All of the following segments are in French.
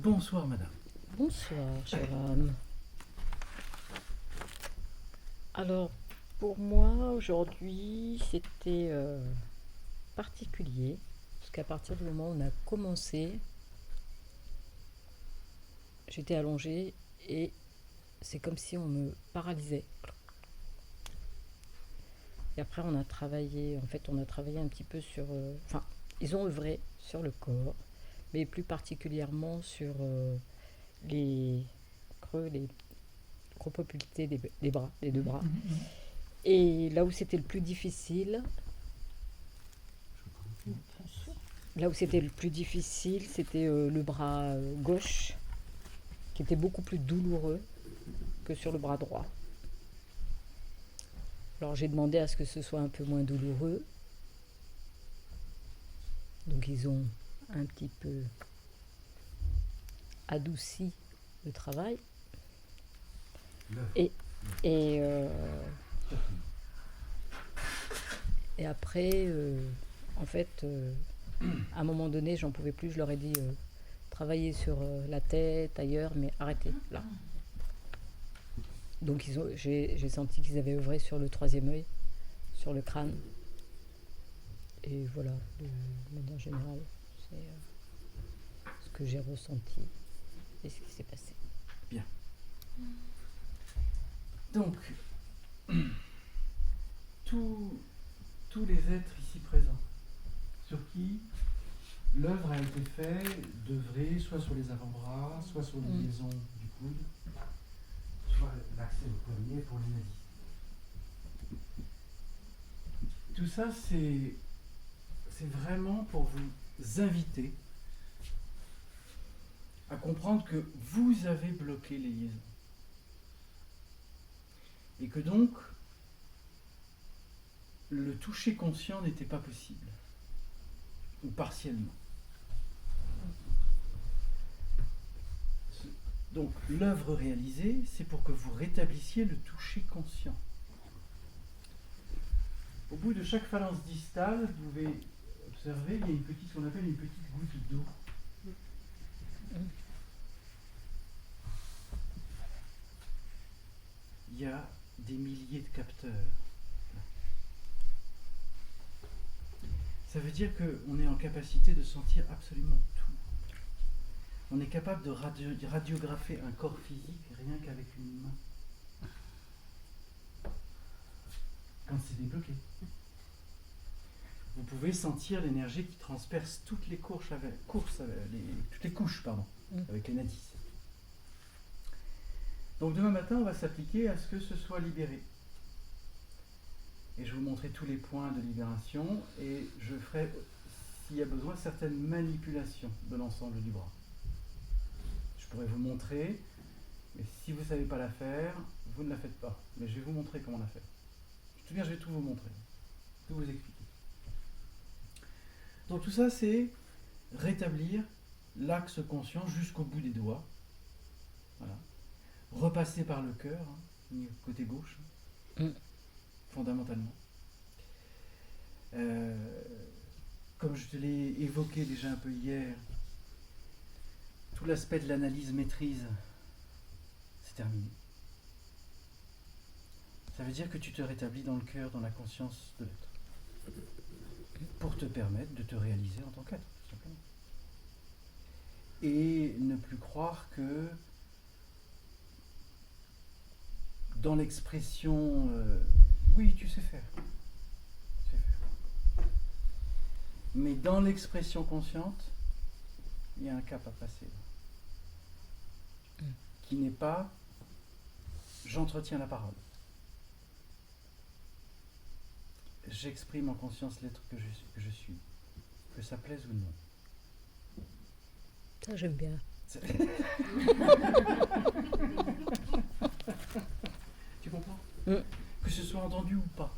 Bonsoir madame. Bonsoir, chère âme. Alors, pour moi, aujourd'hui, c'était particulier, parce qu'à partir du moment où on a commencé, j'étais allongée et c'est comme si on me paralysait. Et après, on a travaillé un petit peu sur... Enfin, ils ont œuvré sur le corps, mais plus particulièrement sur les creux, les cropopulités des bras, les deux bras. Et là où c'était le plus difficile, c'était le bras gauche, qui était beaucoup plus douloureux que sur le bras droit. Alors j'ai demandé à ce que ce soit un peu moins douloureux. Donc ils ont un petit peu adouci le travail. Et, et, euh, et après, en fait, à un moment donné, j'en pouvais plus. Je leur ai dit travailler sur la tête, ailleurs, mais arrêtez là. Donc j'ai senti qu'ils avaient œuvré sur le troisième œil, sur le crâne. Et voilà, de manière générale, c'est ce que j'ai ressenti et ce qui s'est passé. Bien. Donc, tous les êtres ici présents, sur qui l'œuvre a été faite d'œuvrer soit sur les avant-bras, soit sur les liaisons du coude, soit l'accès au poignet pour les nazis. Tout ça, c'est vraiment pour vous inviter à comprendre que vous avez bloqué les liaisons. Et que donc, le toucher conscient n'était pas possible, ou partiellement. Donc, l'œuvre réalisée, c'est pour que vous rétablissiez le toucher conscient. Au bout de chaque phalange distale, vous pouvez observer, il y a ce qu'on appelle une petite goutte d'eau. Il y a des milliers de capteurs. Ça veut dire qu'on est en capacité de sentir absolument tout. On est capable de radiographer un corps physique rien qu'avec une main. Quand c'est débloqué. Vous pouvez sentir l'énergie qui transperce toutes les couches avec les nadis. Donc demain matin, on va s'appliquer à ce que ce soit libéré. Et je vais vous montrer tous les points de libération et je ferai, s'il y a besoin, certaines manipulations de l'ensemble du bras. Je pourrais vous montrer, mais si vous ne savez pas la faire, vous ne la faites pas. Mais je vais vous montrer comment la faire. Je vais tout vous montrer, tout vous expliquer. Donc tout ça, c'est rétablir l'axe conscient jusqu'au bout des doigts. Voilà. Repasser par le cœur, côté gauche, fondamentalement. Comme je te l'ai évoqué déjà un peu hier, tout l'aspect de l'analyse-maîtrise, c'est terminé. Ça veut dire que tu te rétablis dans le cœur, dans la conscience de l'être. Pour te permettre de te réaliser en tant qu'être, tout simplement. Et ne plus croire que dans l'expression oui, tu sais faire. Mais dans l'expression consciente, il y a un cap à passer. Qui n'est pas j'entretiens la parole. J'exprime en conscience l'être que je suis. Que ça plaise ou non. Ça, j'aime bien. Tu comprends ? Que ce soit entendu ou pas.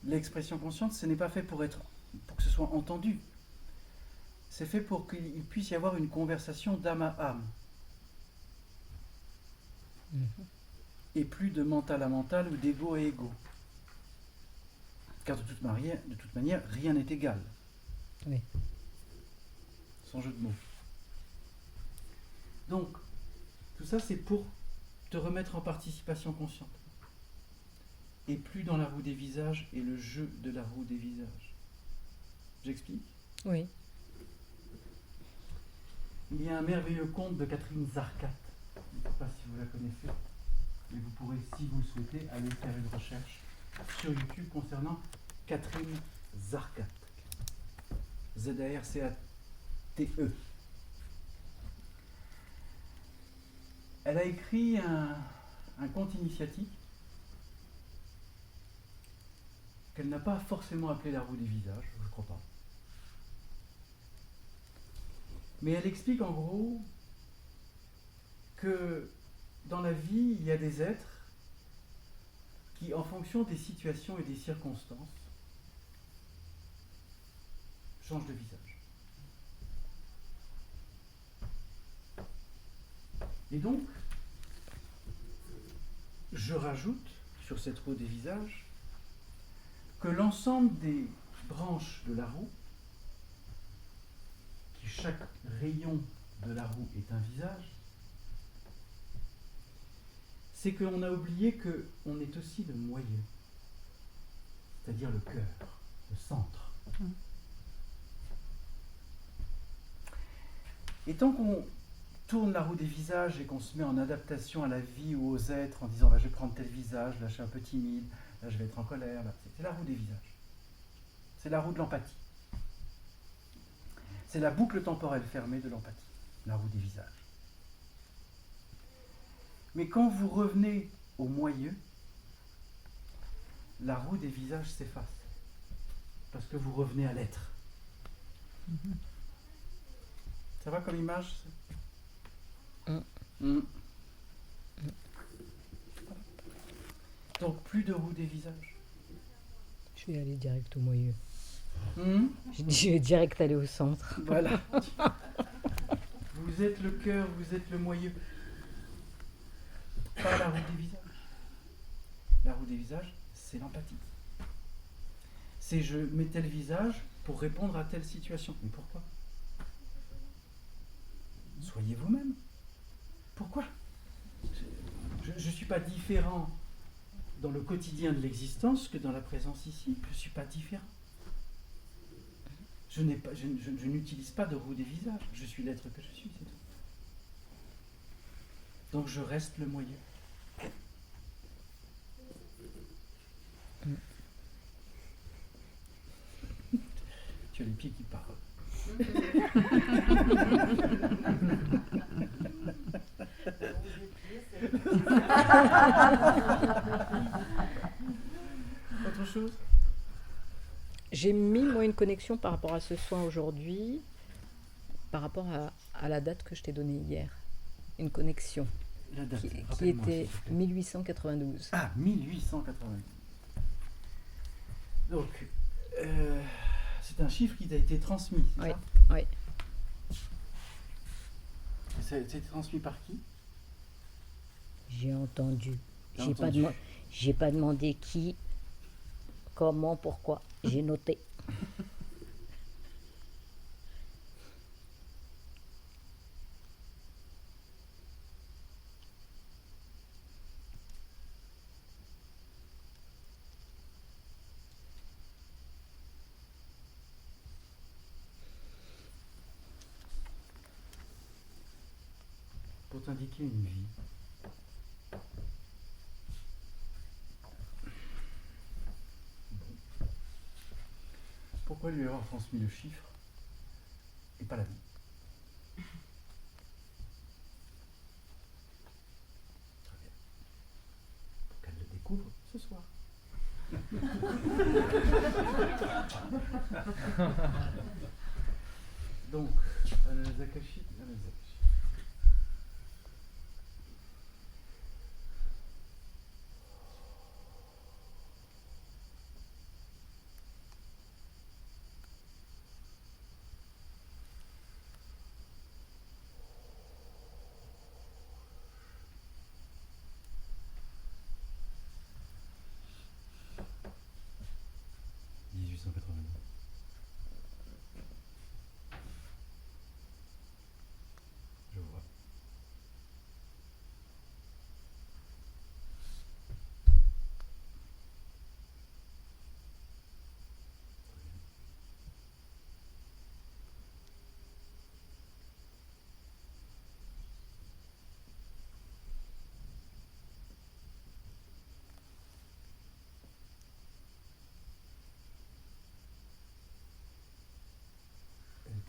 L'expression consciente, ce n'est pas fait pour que ce soit entendu. C'est fait pour qu'il puisse y avoir une conversation d'âme à âme. Et plus de mental à mental ou d'ego à ego. Car de toute manière, rien n'est égal. Oui. sans jeu de mots. Donc, tout ça, c'est pour te remettre en participation consciente. Et plus dans la roue des visages et le jeu de la roue des visages. J'explique ? Oui. Il y a un merveilleux conte de Catherine Zarcat. Je ne sais pas si vous la connaissez, mais vous pourrez, si vous le souhaitez, aller faire une recherche sur YouTube concernant Catherine Zarcat. Z-A-R-C-A-T-E. Elle a écrit un conte initiatique qu'elle n'a pas forcément appelé la roue des visages, je ne crois pas. Mais elle explique en gros que dans la vie, il y a des êtres qui, en fonction des situations et des circonstances, changent de visage. Et donc, je rajoute sur cette roue des visages que l'ensemble des branches de la roue, qui chaque rayon de la roue est un visage, c'est qu'on a oublié qu'on est aussi le moyeu, c'est-à-dire le cœur, le centre. Et tant qu'on tourne la roue des visages et qu'on se met en adaptation à la vie ou aux êtres en disant bah, je vais prendre tel visage, là je suis un peu timide, là je vais être en colère, là, c'est la roue des visages. C'est la roue de l'empathie. C'est la boucle temporelle fermée de l'empathie, la roue des visages. Mais quand vous revenez au moyeu, la roue des visages s'efface. Parce que vous revenez à l'être. Ça va comme image ? Donc plus de roue des visages. Je vais aller direct au moyeu. Je vais direct aller au centre. Voilà. Vous êtes le cœur, vous êtes le moyeu. Pas la roue des visages. La roue des visages, c'est l'empathie. C'est je mets tel visage pour répondre à telle situation. Mais pourquoi ? Soyez vous-même. Pourquoi ? Je ne suis pas différent dans le quotidien de l'existence que dans la présence ici. Je ne suis pas différent. Je n'utilise pas de roue des visages. Je suis l'être que je suis, c'est tout. Donc je reste le moyeu. Tu as les pieds qui parlent. Autre chose ? J'ai mis moi une connexion par rapport à ce soin aujourd'hui, par rapport à la date que je t'ai donnée hier. Une connexion La date, qui était 1892. Ah, 1892. Donc, c'est un chiffre qui t'a été transmis, c'est ça ? Oui. Et ça a été transmis par qui ? J'ai entendu. T'as J'ai entendu. pas demandé qui, comment, pourquoi. J'ai noté. Pour t'indiquer une vie. Pourquoi lui avoir transmis le chiffre et pas la vie ? Très bien. Pour qu'elle le découvre ce soir. Donc, Zakashi.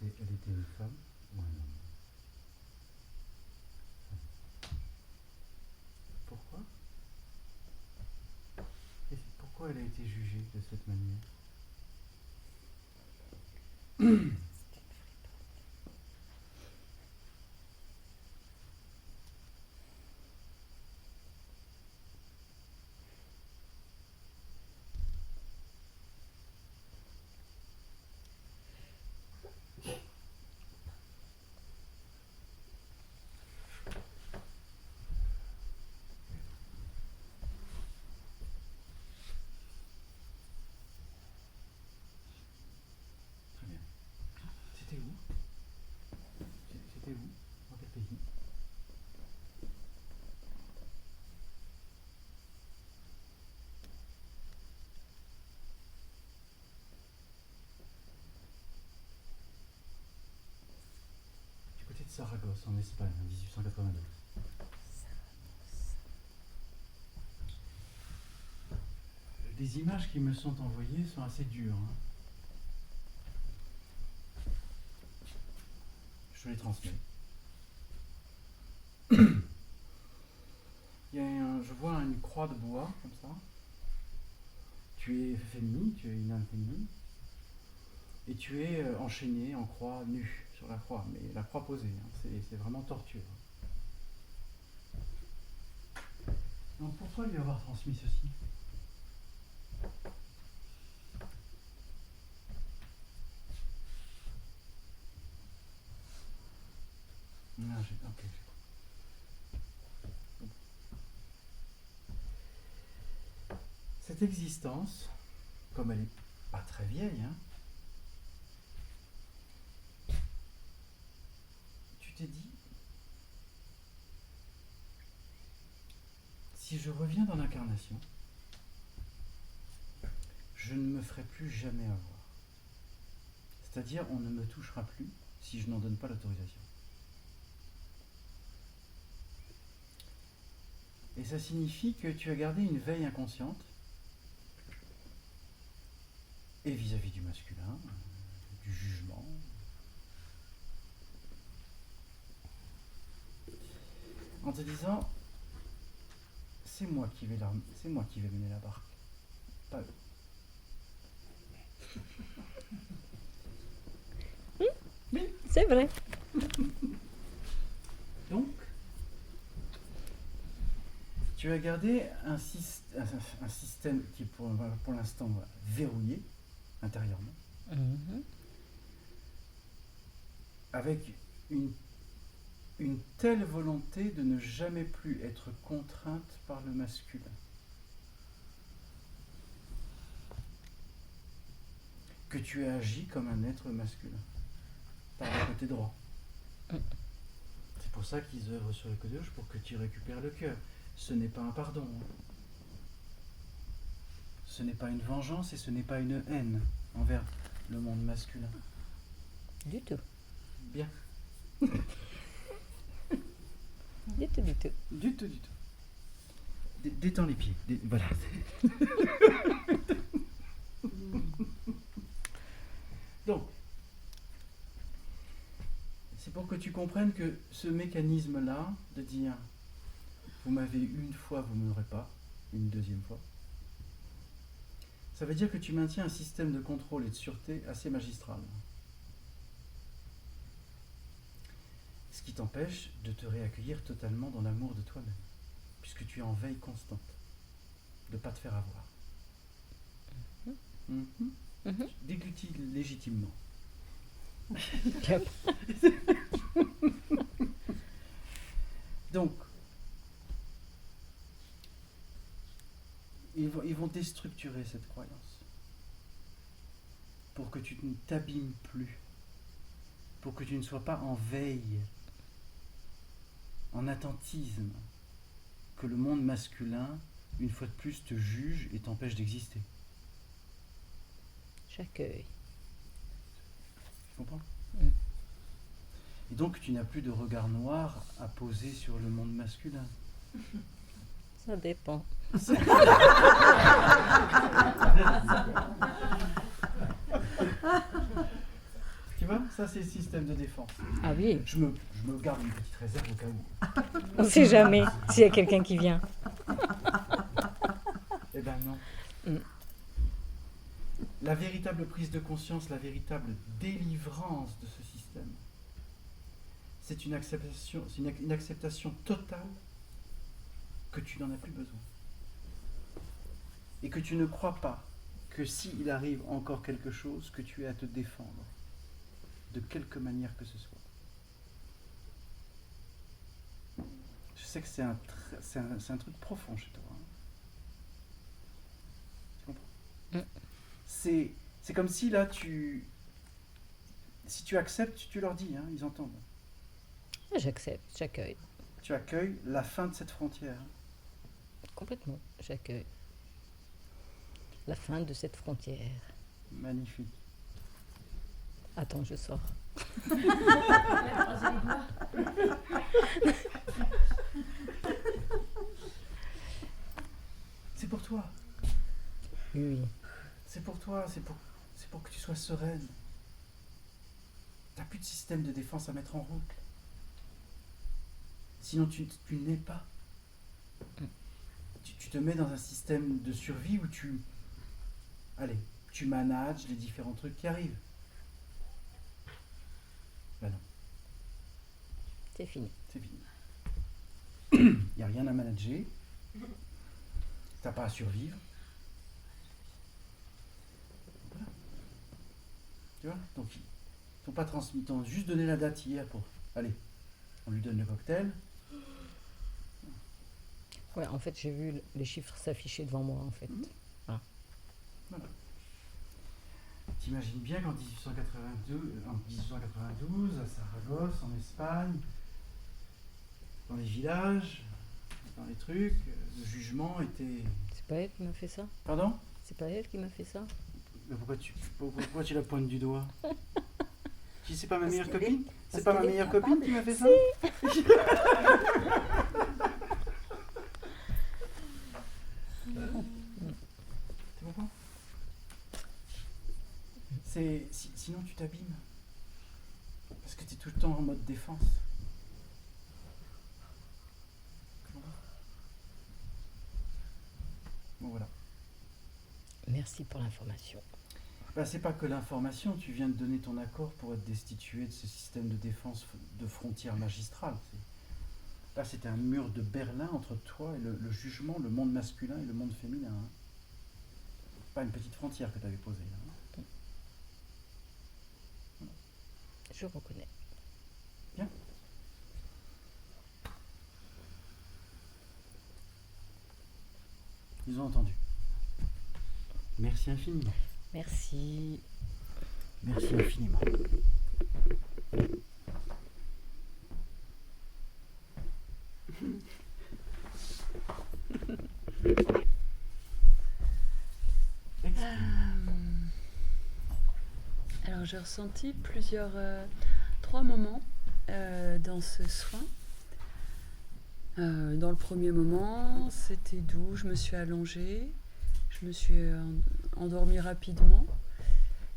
était une femme ou un homme? Pourquoi? Pourquoi elle a été jugée de cette manière? Très bien. C'était où? C'était où? Dans quel pays? Du côté de Saragosse, en Espagne, en 1892. Les images qui me sont envoyées sont assez dures. Hein. Je les transmets. Je vois une croix de bois, comme ça. Tu es féminine, tu es une âme féminine. Et tu es enchaîné en croix nue sur la croix, mais la croix posée. Hein. C'est vraiment torture. Donc pourquoi lui avoir transmis ceci? Ah, ok. Cette existence, comme elle n'est pas très vieille, hein, tu t'es dit, si je reviens dans l'incarnation, je ne me ferai plus jamais avoir. C'est-à-dire, on ne me touchera plus si je n'en donne pas l'autorisation. Et ça signifie que tu as gardé une veille inconsciente, et vis-à-vis du masculin, du jugement. En te disant, c'est moi qui vais mener la barque, pas eux. Oui, c'est vrai. Donc, tu as gardé un système qui est pour l'instant verrouillé intérieurement, avec une telle volonté de ne jamais plus être contrainte par le masculin. Que tu as agi comme un être masculin, par le côté droit. C'est pour ça qu'ils œuvrent sur le côté gauche, pour que tu récupères le cœur. Ce n'est pas un pardon. Ce n'est pas une vengeance et ce n'est pas une haine envers le monde masculin. Du tout. Bien. Du tout, du tout. Du tout. Détends les pieds. Voilà. Donc, c'est pour que tu comprennes que ce mécanisme-là, de dire vous m'avez eu une fois, vous ne m'aurez pas, une deuxième fois, ça veut dire que tu maintiens un système de contrôle et de sûreté assez magistral. Ce qui t'empêche de te réaccueillir totalement dans l'amour de toi-même, puisque tu es en veille constante, de ne pas te faire avoir. Déglutis légitimement. Donc, ils vont déstructurer cette croyance pour que tu ne t'abîmes plus, pour que tu ne sois pas en veille, en attentisme, que le monde masculin, une fois de plus, te juge et t'empêche d'exister. J'accueille. Tu comprends? Et donc tu n'as plus de regard noir à poser sur le monde masculin. Ça dépend. Tu vois, Ça, c'est le système de défense. Ah oui, Je me garde une petite réserve au cas où. on ne sait jamais s'il y a quelqu'un qui vient. Eh ben non. Mm. La véritable prise de conscience, la véritable délivrance de ce système, c'est une acceptation totale que tu n'en as plus besoin. Et que tu ne crois pas que s'il arrive encore quelque chose, que tu aies à te défendre, de quelque manière que ce soit. Je sais que c'est un truc profond chez toi. Hein. Tu comprends ? C'est comme si là, si tu acceptes, tu leur dis, hein, ils entendent. J'accepte, j'accueille. Tu accueilles la fin de cette frontière. Complètement, j'accueille. La fin de cette frontière. Magnifique. Attends, je sors. C'est pour toi. Oui. C'est pour toi, c'est pour que tu sois sereine. T'as plus de système de défense à mettre en route. Sinon tu n'es pas. Tu te mets dans un système de survie où tu manages les différents trucs qui arrivent. Ben non, C'est fini. c'est fini. Il n'y a rien à manager. T'as pas à survivre. Voilà. Tu vois ? Donc ils t'ont pas transmis, ils t'ont juste donné la date hier pour. Allez, on lui donne le cocktail. Ouais, en fait, j'ai vu les chiffres s'afficher devant moi, en fait. Voilà. T'imagines bien qu'en 1892, à Saragosse, en Espagne, dans les villages, dans les trucs, le jugement était. C'est pas elle qui m'a fait ça ? Pardon ? C'est pas elle qui m'a fait ça ? Mais pourquoi tu la pointes du doigt ? Si c'est pas ma meilleure qu'elle copine ? est- C'est parce pas ma qu'elle est meilleure capable. copine qui m'a fait ça ? Tu comprends ? Sinon tu t'abîmes. Parce que tu es tout le temps en mode défense. Bon voilà. Merci pour l'information. Ben, c'est pas que l'information, tu viens de donner ton accord pour être destitué de ce système de défense de frontières magistrales. Là, c'était un mur de Berlin entre toi et le jugement, le monde masculin et le monde féminin. Hein. Pas une petite frontière que tu avais posée. Là, hein. Je reconnais. Bien. Ils ont entendu. Merci infiniment. Merci. Merci infiniment. Alors j'ai ressenti trois moments dans ce soin. Dans le premier moment, c'était doux, je me suis allongée, je me suis endormie rapidement.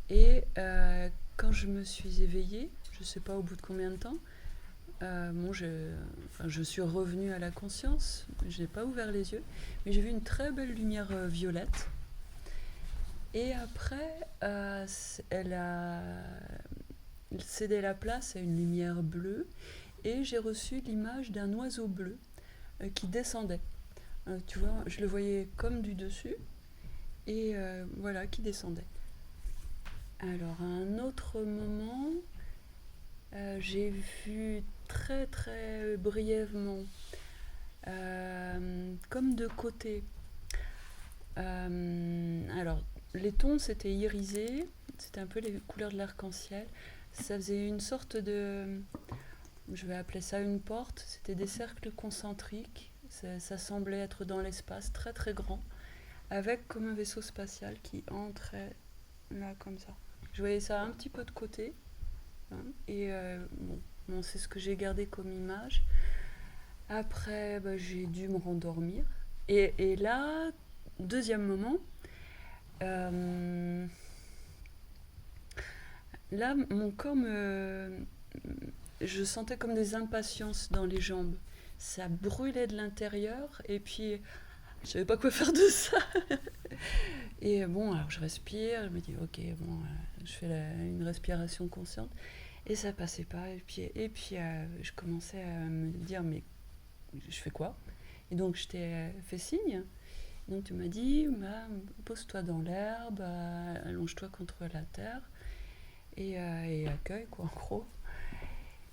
Et quand je me suis éveillée, je ne sais pas au bout de combien de temps, je suis revenue à la conscience, je n'ai pas ouvert les yeux, mais j'ai vu une très belle lumière violette. Et après, elle a cédé la place à une lumière bleue et j'ai reçu l'image d'un oiseau bleu qui descendait. Tu vois, je le voyais comme du dessus et voilà, qui descendait. Alors, à un autre moment, j'ai vu très très brièvement, comme de côté. Alors, les tons c'était irisé, c'était un peu les couleurs de l'arc-en-ciel. Ça faisait une sorte de, je vais appeler ça une porte, c'était des cercles concentriques. Ça semblait être dans l'espace, très très grand, avec comme un vaisseau spatial qui entrait là comme ça. Je voyais ça un petit peu de côté, hein, et bon, c'est ce que j'ai gardé comme image. Après, j'ai dû me rendormir. Et là, deuxième moment, là, mon corps je sentais comme des impatiences dans les jambes. Ça brûlait de l'intérieur et puis je savais pas quoi faire de ça. Et bon, alors je respire, je me dis ok, bon, je fais une respiration consciente et ça passait pas. Et puis je commençais à me dire mais je fais quoi? Et donc je t'ai fait signe. Donc tu m'as dit bah, pose-toi dans l'herbe, allonge-toi contre la terre et accueille quoi en gros.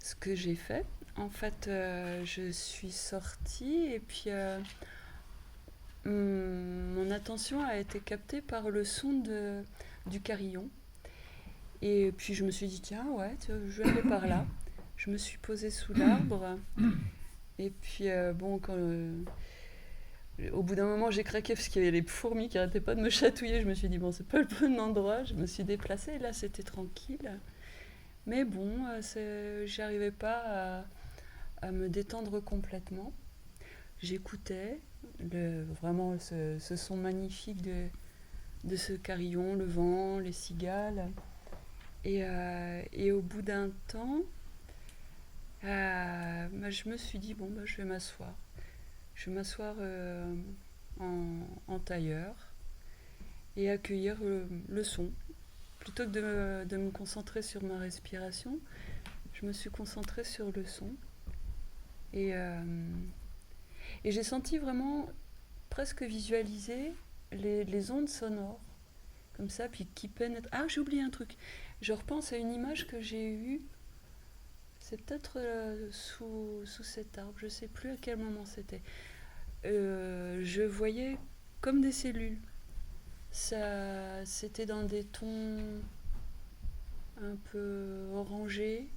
Ce que j'ai fait, en fait, je suis sortie et puis mon attention a été captée par le son du carillon. Et puis je me suis dit, tiens, ouais, je vais aller par là. Je me suis posée sous l'arbre. Et puis, bon, au bout d'un moment, j'ai craqué parce qu'il y avait les fourmis qui n'arrêtaient pas de me chatouiller. Je me suis dit, bon, c'est pas le bon endroit. Je me suis déplacée et là, c'était tranquille. Mais bon, j'arrivais pas à me détendre complètement. J'écoutais vraiment ce son magnifique de ce carillon, le vent, les cigales. Et au bout d'un temps, bah, je me suis dit, bon, bah, je vais m'asseoir. Je vais m'asseoir en tailleur et accueillir le son. Plutôt que de me concentrer sur ma respiration, je me suis concentrée sur le son. Et j'ai senti vraiment presque visualiser les ondes sonores, comme ça, puis qui pénètrent. Ah, j'ai oublié un truc. Je repense à une image que j'ai eue, c'est peut-être sous cet arbre, je ne sais plus à quel moment c'était. Je voyais comme des cellules. C'était dans des tons un peu orangés.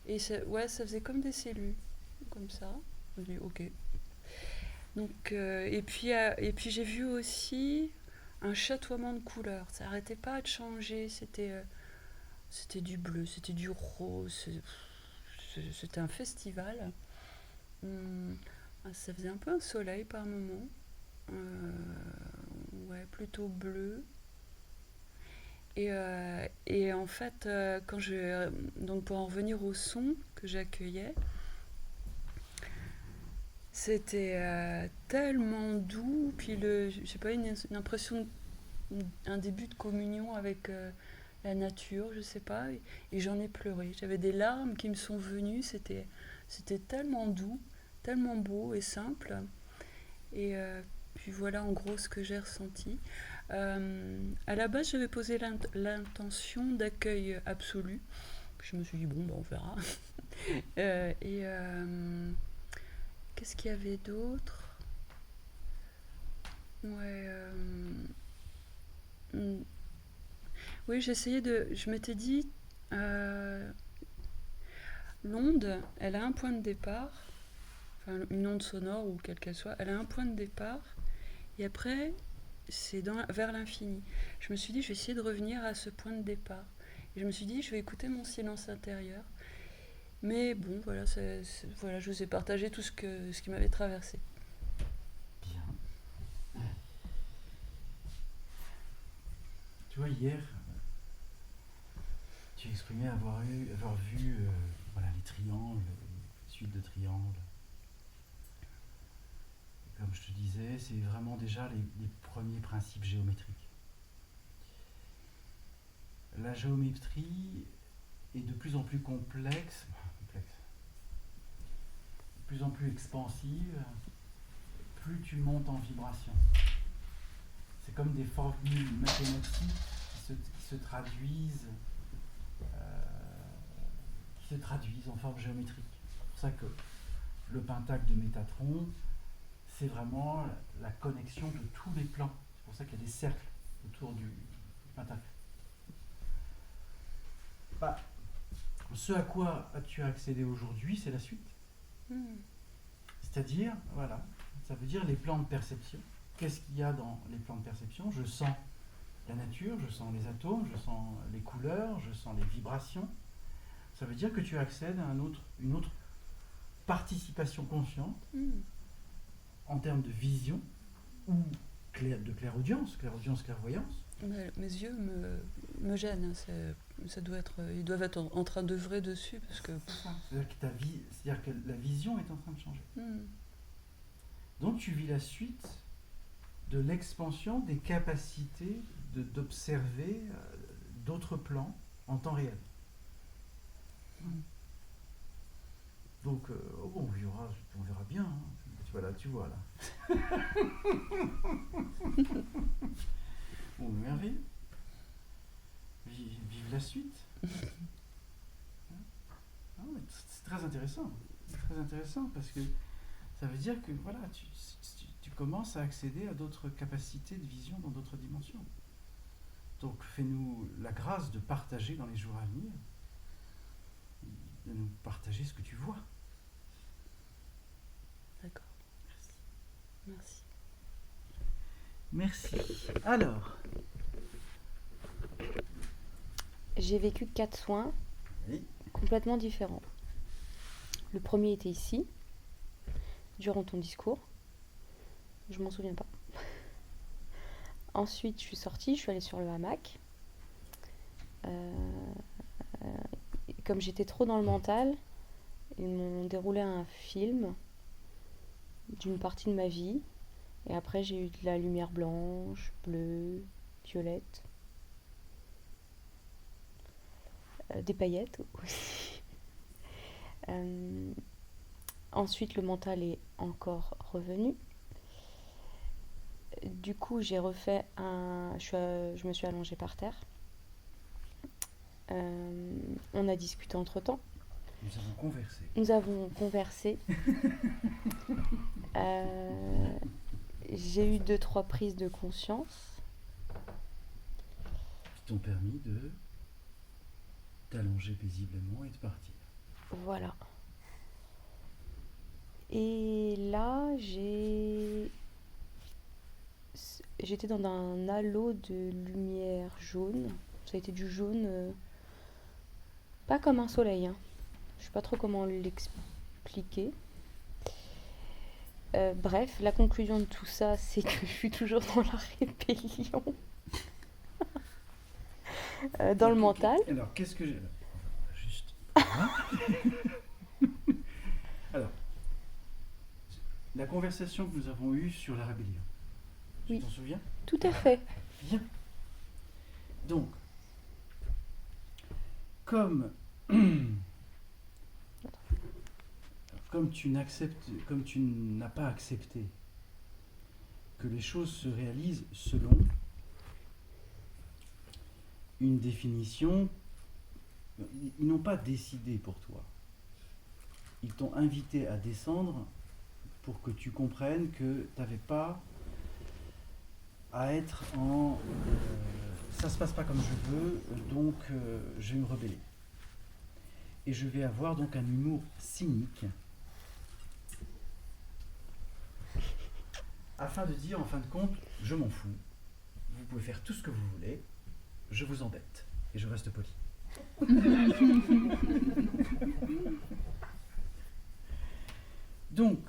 Et ça faisait comme des cellules, comme ça. Je me dis, ok. Donc, et puis j'ai vu aussi un chatoiement de couleurs. Ça n'arrêtait pas de changer. C'était du bleu, c'était du rose. C'était un festival. Ça faisait un peu un soleil par moment. Ouais, plutôt bleu. Et en fait, donc pour en revenir au son que j'accueillais, c'était tellement doux, puis je sais pas, une impression, un début de communion avec la nature, je sais pas, et j'en ai pleuré. J'avais des larmes qui me sont venues, c'était tellement doux, tellement beau et simple. Et puis voilà en gros ce que j'ai ressenti. À la base, j'avais posé l'intention d'accueil absolu. Puis je me suis dit, bon, ben, on verra. Qu'est-ce qu'il y avait d'autre? Ouais. Oui, je m'étais dit, l'onde, elle a un point de départ, enfin une onde sonore ou quelle qu'elle soit, elle a un point de départ, et après, c'est vers l'infini. Je me suis dit, je vais essayer de revenir à ce point de départ. Et je me suis dit, je vais écouter mon silence intérieur. Mais bon, voilà, voilà, je vous ai partagé tout ce qui m'avait traversé. Bien. Tu vois, hier, tu exprimais avoir vu voilà, les triangles, les suites de triangles. Et comme je te disais, c'est vraiment déjà les premiers principes géométriques. La géométrie est de plus en plus complexe, de plus en plus expansive, plus tu montes en vibration. C'est comme des formules mathématiques qui se traduisent en forme géométrique. C'est pour ça que le pentacle de Métatron, c'est vraiment la connexion de tous les plans. C'est pour ça qu'il y a des cercles autour du pentacle. Bah, ce à quoi tu as accédé aujourd'hui, c'est la suite. C'est-à-dire, voilà, ça veut dire les plans de perception. Qu'est-ce qu'il y a dans les plans de perception? Je sens la nature, je sens les atomes, je sens les couleurs, je sens les vibrations. Ça veut dire que tu accèdes à une autre participation consciente en termes de vision ou de clairaudience, clairvoyance. Mes yeux me gênent. Ça doit être, ils doivent être en train d'œuvrer dessus parce que. C'est ça. C'est-à-dire que la vision est en train de changer. Hmm. Donc tu vis la suite de l'expansion des capacités d'observer d'autres plans en temps réel. Donc on verra bien. Hein. Tu vois là, Bon, merveilleux. Vive la suite. Ah ouais, c'est très intéressant. C'est très intéressant parce que ça veut dire que voilà, tu commences à accéder à d'autres capacités de vision dans d'autres dimensions. Donc fais-nous la grâce de partager dans les jours à venir, de nous partager ce que tu vois. D'accord. Merci. Merci. Alors, J'ai vécu 4 soins oui, complètement différents. Le premier était ici, durant ton discours. Je m'en souviens pas. Ensuite, je suis sortie, je suis allée sur le hamac. Comme j'étais trop dans le mental, ils m'ont déroulé un film d'une partie de ma vie. Et après, j'ai eu de la lumière blanche, bleue, violette. Des paillettes aussi. Ensuite, le mental est encore revenu. Du coup, j'ai refait je me suis allongée par terre. On a discuté entre-temps. nous avons conversé. Nous avons conversé. J'ai eu 2-3 prises de conscience. Qui t'ont permis de t'allonger paisiblement et de partir. Voilà. Et là, j'étais dans un halo de lumière jaune. Ça a été du jaune, pas comme un soleil, hein. Je sais pas trop comment l'expliquer. Bref, la conclusion de tout ça, c'est que je suis toujours dans la rébellion. Dans le mental. Alors, qu'est-ce que j'ai... Juste... Alors, la conversation que nous avons eue sur la rébellion. Oui. Tu t'en souviens? Tout à fait. Bien. Donc, comme tu n'as pas accepté que les choses se réalisent selon une définition, ils n'ont pas décidé pour toi. Ils t'ont invité à descendre pour que tu comprennes que tu n'avais pas à être en ça se passe pas comme je veux, donc je vais me rebeller. Et je vais avoir donc un humour cynique afin de dire en fin de compte, je m'en fous, vous pouvez faire tout ce que vous voulez, je vous embête et je reste poli. Donc,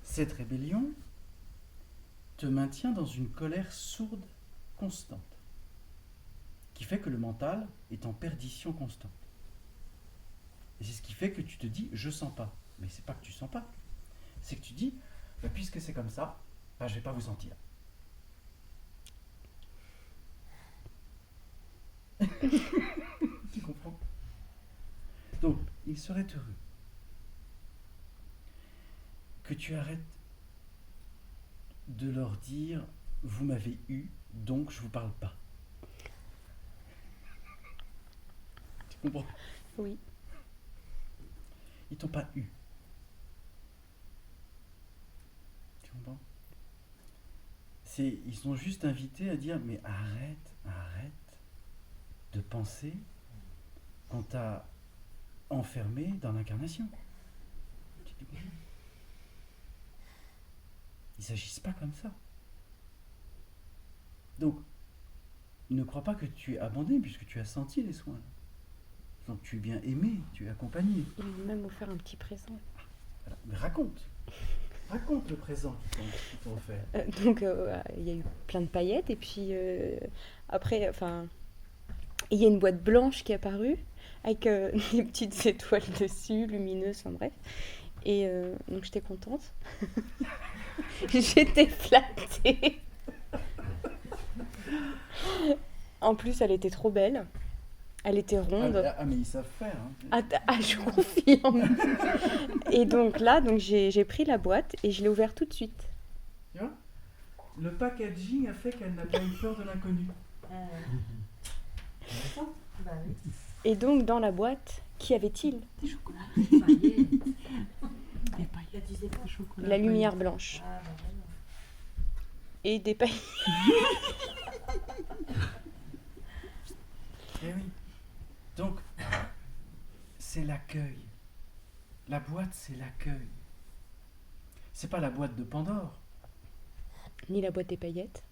cette rébellion te maintient dans une colère sourde constante, qui fait que le mental est en perdition constante. Et c'est ce qui fait que tu te dis, je sens pas. Mais c'est pas que tu sens pas, c'est que tu dis, bah, puisque c'est comme ça, bah, je vais pas vous sentir. Tu comprends? Donc, il serait heureux que tu arrêtes de leur dire, vous m'avez eu, donc je vous parle pas. Tu comprends? Oui. Ils t'ont pas eu. Tu comprends? Ils sont juste invités à dire, mais arrête de penser qu'on t'a enfermé dans l'incarnation. Ils s'agissent pas comme ça. Donc, ne crois pas que tu es abandonné puisque tu as senti les soins. Donc tu es bien aimé, tu es accompagné. Ils m'ont même offert un petit présent. Voilà. Mais raconte le présent qu'ils t'ont offert. Donc il y a eu plein de paillettes et puis après, enfin, Et il y a une boîte blanche qui est apparue avec des petites étoiles dessus, lumineuses, enfin bref. Et donc j'étais contente. J'étais flattée. En plus, elle était trop belle. Elle était ronde. Mais ils savent faire. Je confirme. Et donc là, j'ai pris la boîte et je l'ai ouverte tout de suite. Tu vois, le packaging a fait qu'elle n'a pas eu peur de l'inconnu. Bah oui. Et donc, dans la boîte, qu'y avait-il? Des chocolats pailletés. Des paillettes, tu sais pas, chocolat. La lumière blanche. Ah, bah voilà. Et des paillettes. Eh oui. Donc, c'est l'accueil. La boîte, c'est l'accueil. C'est pas la boîte de Pandore. Ni la boîte des paillettes.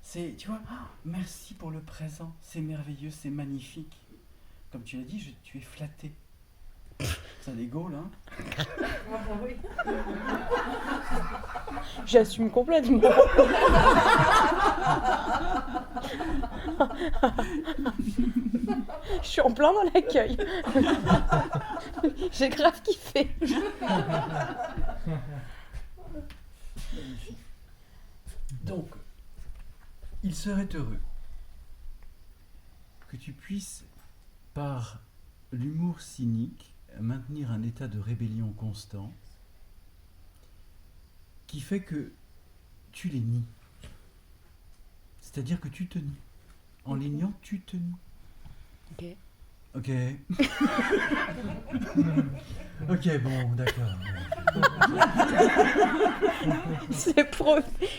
C'est, tu vois, merci pour le présent. C'est merveilleux, c'est magnifique. Comme tu l'as dit, tu es flatté. Ça dégaule, hein? Ah, bah oui. J'assume complètement. Je suis en plein dans l'accueil. J'ai grave kiffé. Magnifique. Donc, il serait heureux que tu puisses, par l'humour cynique, maintenir un état de rébellion constant qui fait que tu les nies. C'est-à-dire que tu te nies. En les niant, tu te nies. Ok. Ok. Ok, bon, d'accord. C'est pour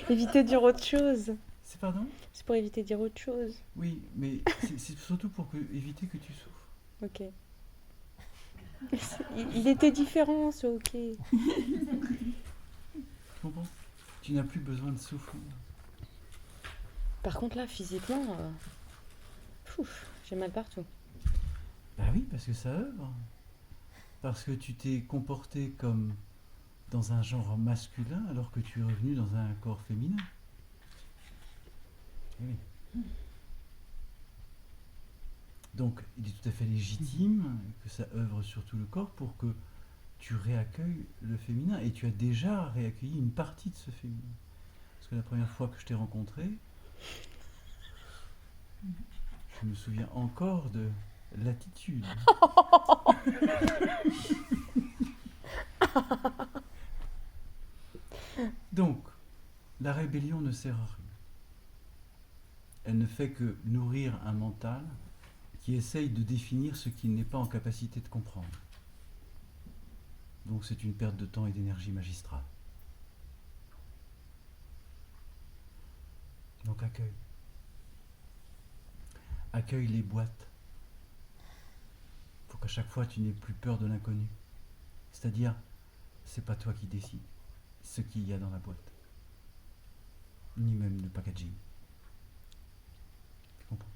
éviter de dire autre chose. C'est pardon? C'est pour éviter de dire autre chose. Oui, mais c'est surtout pour éviter que tu souffres. Ok. Il était différent, ce ok. Tu comprends? Tu n'as plus besoin de souffrir. Par contre, là, physiquement, j'ai mal partout. Bah oui, parce que ça œuvre. Parce que tu t'es comporté comme dans un genre masculin alors que tu es revenu dans un corps féminin. Eh oui. Donc, il est tout à fait légitime que ça œuvre sur tout le corps pour que tu réaccueilles le féminin. Et tu as déjà réaccueilli une partie de ce féminin. Parce que la première fois que je t'ai rencontré, je me souviens encore de l'attitude. Donc, la rébellion ne sert à rien. Elle ne fait que nourrir un mental qui essaye de définir ce qu'il n'est pas en capacité de comprendre. Donc c'est une perte de temps et d'énergie magistrale. Donc accueille. Accueille les boîtes. Il faut qu'à chaque fois tu n'aies plus peur de l'inconnu. C'est-à-dire, c'est pas toi qui décides ce qu'il y a dans la boîte. Ni même le packaging. Tu comprends?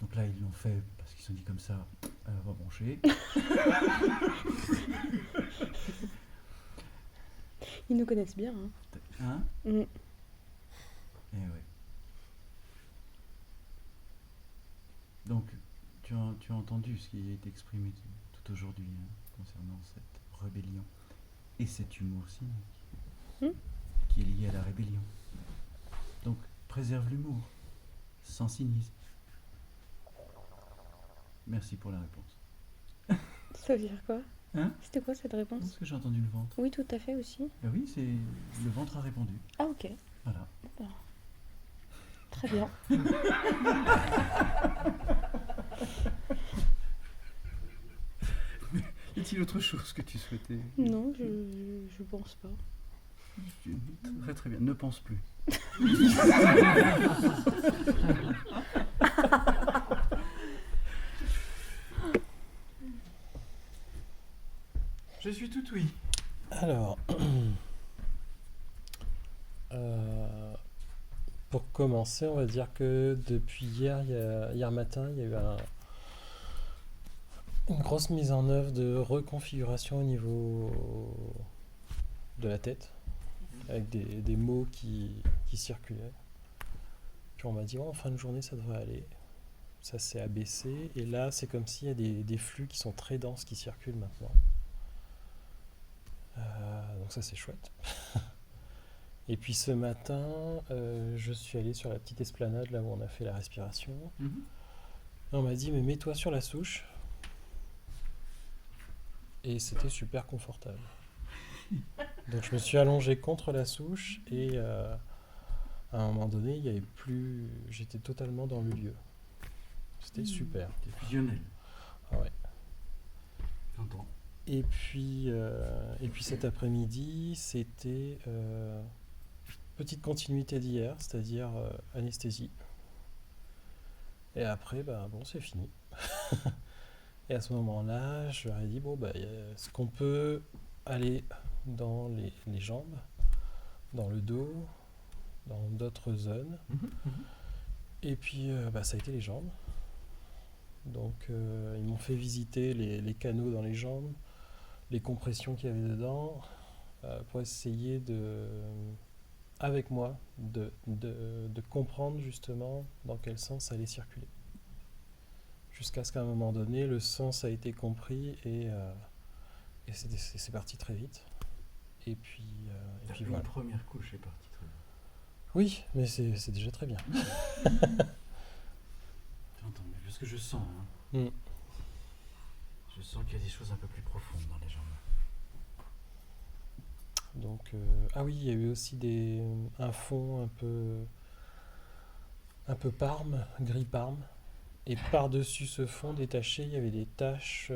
Donc là, ils l'ont fait parce qu'ils se sont dit comme ça, elle va brancher. Ils nous connaissent bien. Hein? Mm. Eh ouais. Donc, tu as entendu ce qui a été exprimé tout aujourd'hui concernant cette rébellion et cet humour cynique qui est lié à la rébellion. Donc, préserve l'humour, sans cynisme. Merci pour la réponse. Ça veut dire quoi? Hein? C'était quoi cette réponse? Est-ce que j'ai entendu le ventre? Oui, tout à fait aussi. Ben oui, c'est le ventre a répondu. Ah, ok. Voilà. Très bien. Y a-t-il autre chose que tu souhaitais? Non, je pense pas. Très très bien. Ne pense plus. Je suis tout oui. Alors, pour commencer, on va dire que depuis hier matin, il y a eu une grosse mise en œuvre de reconfiguration au niveau de la tête, avec des mots qui circulaient. Puis on m'a dit, en fin de journée, ça devrait aller. ça s'est abaissé. Et là, c'est comme s'il y a des flux qui sont très denses qui circulent maintenant. Donc ça, c'est chouette. Et puis ce matin, je suis allé sur la petite esplanade, là où on a fait la respiration. Et on m'a dit, mais mets-toi sur la souche. Et c'était super confortable. Donc je me suis allongé contre la souche et à un moment donné, il y avait plus, j'étais totalement dans le lieu. C'était super. C'est fusionnel. Ah ouais. J'entends. Et puis cet après-midi, c'était petite continuité d'hier, c'est-à-dire anesthésie. Et après, bon, c'est fini. Et à ce moment-là, je leur ai dit, bon, est-ce qu'on peut aller dans les jambes, dans le dos, dans d'autres zones. Et puis, ça a été les jambes. Donc, ils m'ont fait visiter les canaux dans les jambes, les compressions qu'il y avait dedans, pour essayer avec moi, de comprendre justement dans quel sens ça allait circuler. Jusqu'à ce qu'à un moment donné, le sens a été compris et c'est parti très vite. Et puis Une voilà. première couche est partie très vite. Oui, mais c'est déjà très bien. J'entends, mais parce que je sens. Je sens qu'il y a des choses un peu plus profondes dans les jambes. Donc, oui, il y a eu aussi un fond un peu parme, gris parme. Et par-dessus ce fond détaché, il y avait des taches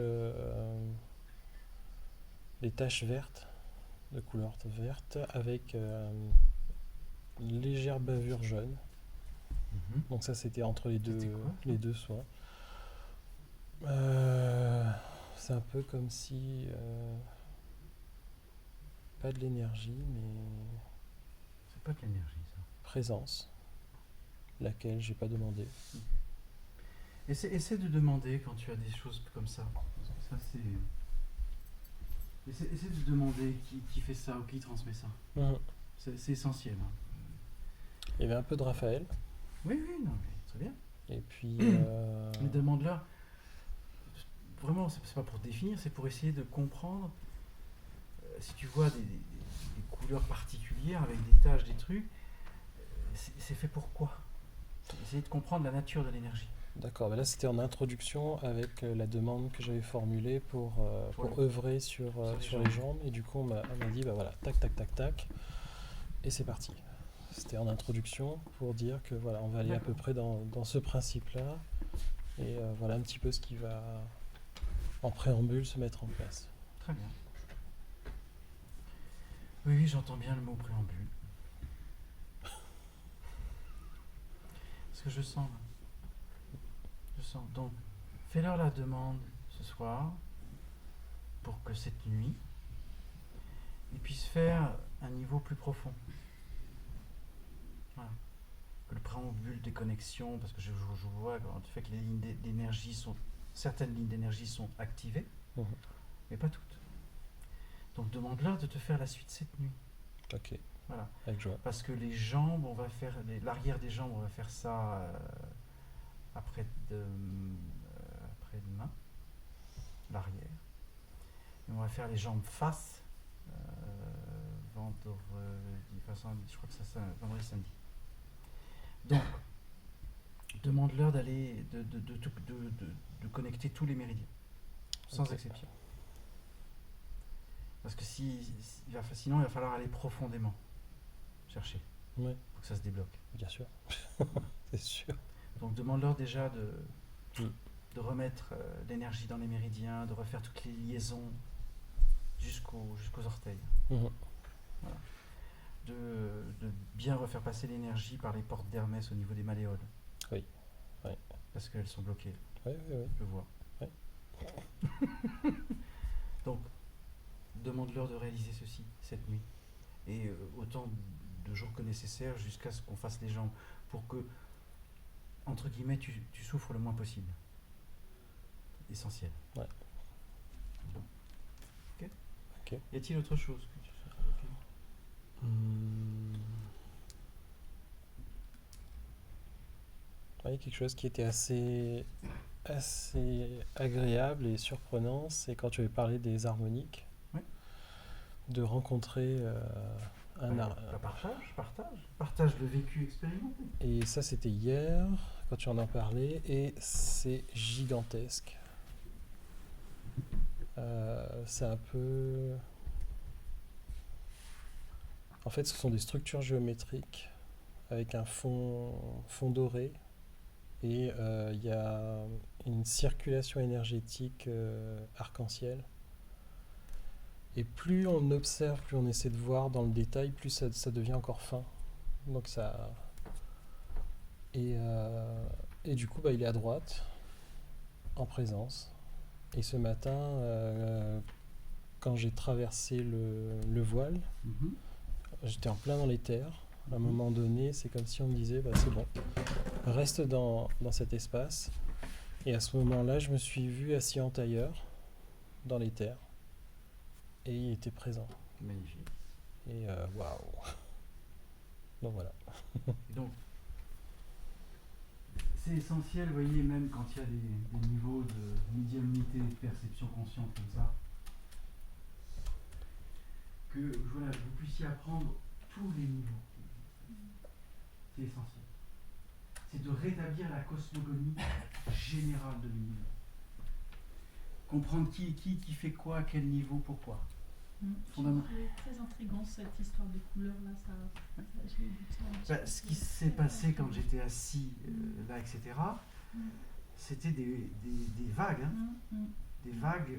vertes, de couleur verte, avec une légère bavure jaune. Donc ça, c'était entre les deux soins. C'est un peu comme si... pas de l'énergie, mais... C'est pas de l'énergie, ça. Présence, laquelle j'ai pas demandé. Essaie de demander quand tu as des choses comme ça. Ça, c'est... Essaie de demander qui fait ça ou qui transmet ça. C'est essentiel. Il y avait un peu de Raphaël. Oui, non, mais très bien. Et puis... Mais demande-leur. Vraiment, c'est pas pour définir, c'est pour essayer de comprendre. Si tu vois des couleurs particulières avec des taches, des trucs, c'est fait pour quoi? Essayer de comprendre la nature de l'énergie. D'accord, là c'était en introduction avec la demande que j'avais formulée pour œuvrer sur les jambes. Et du coup on m'a dit, voilà, tac, tac, tac, tac. Et c'est parti. C'était en introduction pour dire que voilà, on va aller à peu près dans ce principe-là. Et voilà un petit peu ce qui va en préambule se mettre en place. Très bien. Oui, j'entends bien le mot préambule. Ce que je sens là. Donc, fais-leur la demande ce soir pour que cette nuit, ils puissent faire un niveau plus profond. Voilà. Que le préambule des connexions, parce que je vois quand tu fais que les lignes d'énergie certaines lignes d'énergie sont activées, mais pas toutes. Donc demande-leur de te faire la suite cette nuit. Ok. Voilà. Avec joie. Parce que les jambes, on va faire l'arrière des jambes, on va faire ça après-demain, l'arrière. Et on va faire les jambes face vendredi, je crois que c'est vendredi, samedi. Donc, demande-leur d'aller de connecter tous les méridiens, sans exception. Parce que sinon, il va falloir aller profondément chercher pour que ça se débloque. Bien sûr, c'est sûr. Donc demande-leur déjà de remettre l'énergie dans les méridiens, de refaire toutes les liaisons jusqu'aux orteils. Voilà. De bien refaire passer l'énergie par les portes d'Hermès au niveau des malléoles. Oui. Parce qu'elles sont bloquées. Oui. Je vois. Donc, demande-leur de réaliser ceci cette nuit. Et autant de jours que nécessaire jusqu'à ce qu'on fasse les jambes. Pour que, entre guillemets, tu souffres le moins possible. Essentiel. Ouais. Ok. Ok. Y a-t-il autre chose que tu souhaites évoquer ? Oui, quelque chose qui était assez agréable et surprenant, c'est quand tu avais parlé des harmoniques, Oui. de rencontrer Partage le vécu expérimenté. Et ça, c'était hier, quand tu en as parlé, et c'est gigantesque. C'est un peu... En fait, ce sont des structures géométriques avec un fond doré, et il y a une circulation énergétique arc-en-ciel. Et plus on observe, plus on essaie de voir dans le détail, plus ça devient encore fin. Donc ça... Et du coup, il est à droite, en présence. Et ce matin, quand j'ai traversé le voile, j'étais en plein dans les terres. À un moment donné, c'est comme si on me disait, c'est bon, reste dans cet espace. Et à ce moment-là, je me suis vu assis en tailleur, dans les terres. Et il était présent. Magnifique. Et waouh. Donc voilà. Donc, c'est essentiel, vous voyez, même quand il y a des niveaux de médiumnité, de perception consciente comme ça, que voilà, vous puissiez apprendre tous les niveaux. C'est essentiel. C'est de rétablir la cosmogonie générale de l'univers. Comprendre qui fait quoi, à quel niveau, pourquoi. C'est très intriguant cette histoire des couleurs là, j'ai vu ça. Ce qui s'est passé quand j'étais assis là, etc., c'était des vagues, des vagues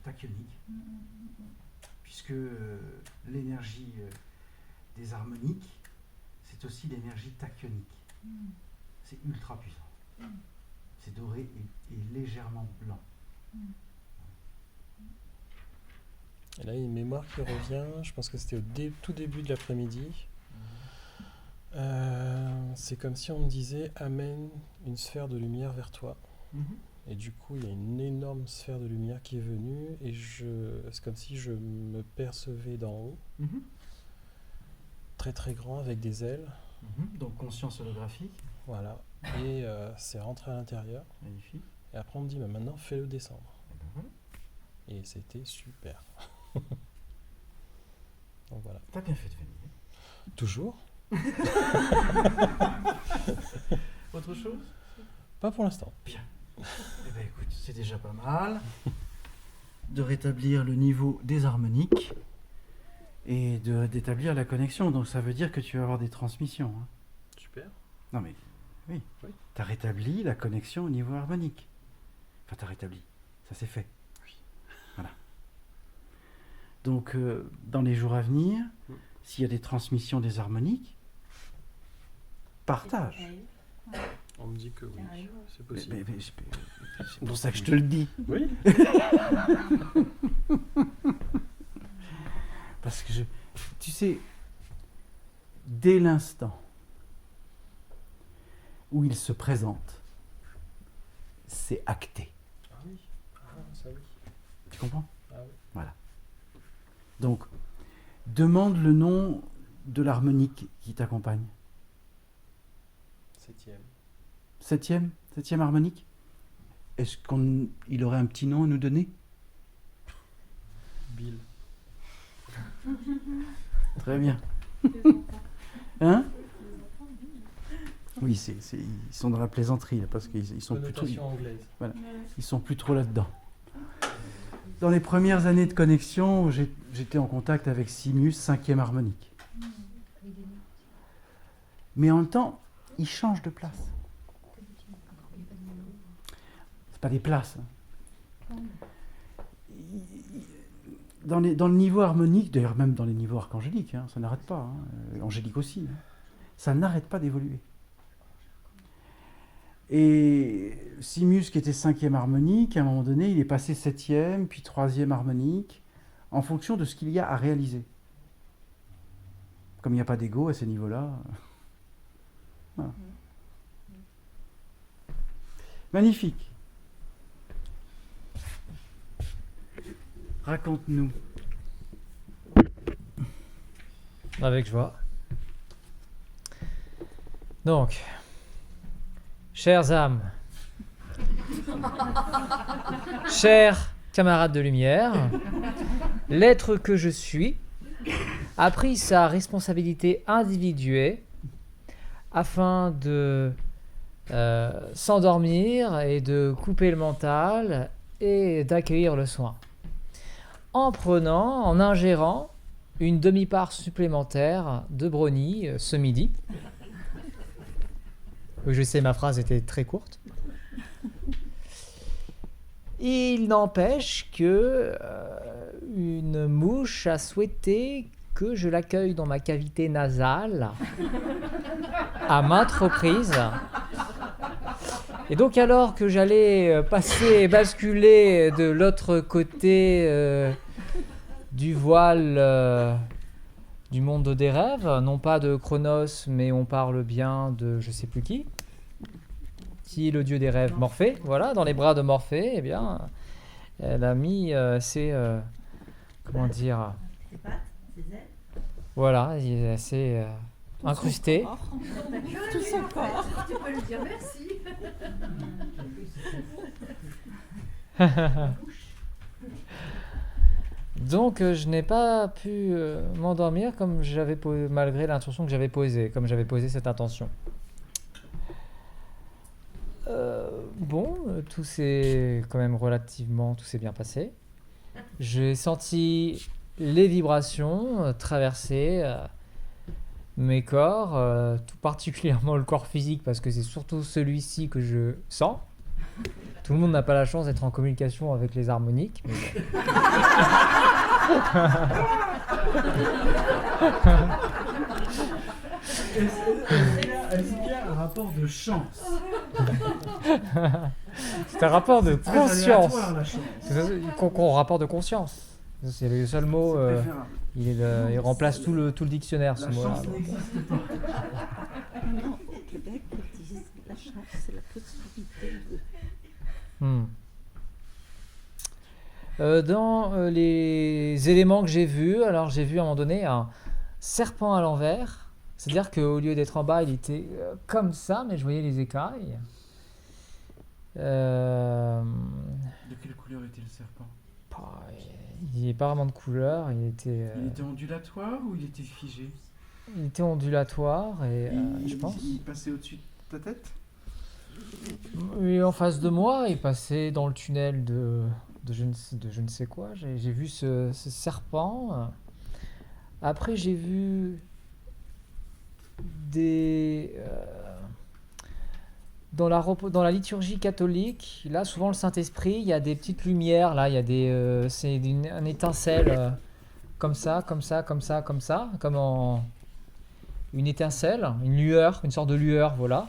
tachyoniques, puisque l'énergie des harmoniques, c'est aussi l'énergie tachyonique. C'est ultra puissant. C'est doré et légèrement blanc. Et là, il y a une mémoire qui revient, je pense que c'était au tout début de l'après-midi. C'est comme si on me disait « amène une sphère de lumière vers toi ». Et du coup, il y a une énorme sphère de lumière qui est venue, et c'est comme si je me percevais d'en haut, très très grand, avec des ailes. Donc conscience holographique. Voilà, et c'est rentré à l'intérieur. Magnifique. Et après, on me dit « maintenant, fais-le descendre ». Voilà. Et c'était super. Donc voilà. T'as bien fait de venir. Toujours. Autre chose? Pas pour l'instant. Bien. Eh bien écoute, c'est déjà pas mal de rétablir le niveau des harmoniques et d'établir la connexion. Donc ça veut dire que tu vas avoir des transmissions. Hein. Super. Non mais, oui. Oui. Tu as rétabli la connexion au niveau harmonique. Enfin, tu as rétabli. Ça s'est fait. Oui. Voilà. Donc, dans les jours à venir, s'il y a des transmissions des harmoniques, partage. On me dit que oui, c'est possible. Mais c'est pour ça que je te le dis. Oui. Parce que tu sais, dès l'instant où il se présente, c'est acté. Ah oui. Ah, ça oui. Tu comprends? Ah oui. Voilà. Donc, demande le nom de l'harmonique qui t'accompagne. 7e. Septième harmonique? Est-ce qu'il aurait un petit nom à nous donner? Bill. Très bien. Hein? Oui, ils sont dans la plaisanterie, là, parce qu'ils sont plus trop, anglaise. voilà, ils sont plus trop là-dedans. Dans les premières années de connexion, j'étais en contact avec Simus, 5e harmonique. Mais en même temps, il change de place. C'est pas des places. Dans le niveau harmonique, d'ailleurs même dans les niveaux archangéliques, ça n'arrête pas, angélique aussi, ça n'arrête pas d'évoluer. Et Simus, qui était 5e harmonique, à un moment donné, il est passé 7e, puis 3e harmonique, en fonction de ce qu'il y a à réaliser. Comme il n'y a pas d'ego à ces niveaux-là. Voilà. Magnifique. Raconte-nous. Avec joie. Donc, Chères âmes, chers camarades de lumière, l'être que je suis a pris sa responsabilité individuelle afin de s'endormir et de couper le mental et d'accueillir le soin. En ingérant une demi-part supplémentaire de brownie ce midi. Oui, je sais, ma phrase était très courte. Il n'empêche que une mouche a souhaité que je l'accueille dans ma cavité nasale à maintes reprises. Et donc alors que j'allais basculer de l'autre côté du voile du monde des rêves, non pas de Chronos, mais on parle bien de je sais plus qui est le dieu des rêves, Morphée, voilà, dans les bras de Morphée, eh bien, elle a mis comment dire, Ses pattes, ses ailes. voilà, il est assez incrusté. Tout son corps. Tu peux lui dire merci. Donc je n'ai pas pu m'endormir comme malgré l'intention que j'avais posée, comme j'avais posé cette intention. Tout s'est quand même tout s'est bien passé. J'ai senti les vibrations traverser mes corps, tout particulièrement le corps physique parce que c'est surtout celui-ci que je sens. Tout le monde n'a pas la chance d'être en communication avec les harmoniques. Mais bon. Est-ce qu'il y a un rapport de chance? C'est un rapport de C'est conscience. aléatoire, la chance. C'est rapport de conscience. C'est le seul mot. C'est préférable. Il remplace tout le dictionnaire, ce La mot-là. chance n'existe pas. Non, au Québec, ils disent la chance, c'est la possibilité de... Dans les éléments que j'ai vus, alors j'ai vu à un moment donné un serpent à l'envers. C'est-à-dire qu'au lieu d'être en bas, il était comme ça, mais je voyais les écailles. De quelle couleur était le serpent? Il n'y avait pas vraiment de couleur. Il était ondulatoire ou il était figé? Il était ondulatoire et je pense. Il passait au-dessus de ta tête? Oui, en face de moi, il passait dans le tunnel de je ne sais quoi. J'ai vu ce serpent. Après, j'ai vu dans la liturgie catholique, là, souvent le Saint-Esprit, il y a des petites lumières, là, il y a c'est une étincelle comme ça, comme une étincelle, une lueur, une sorte de lueur, voilà.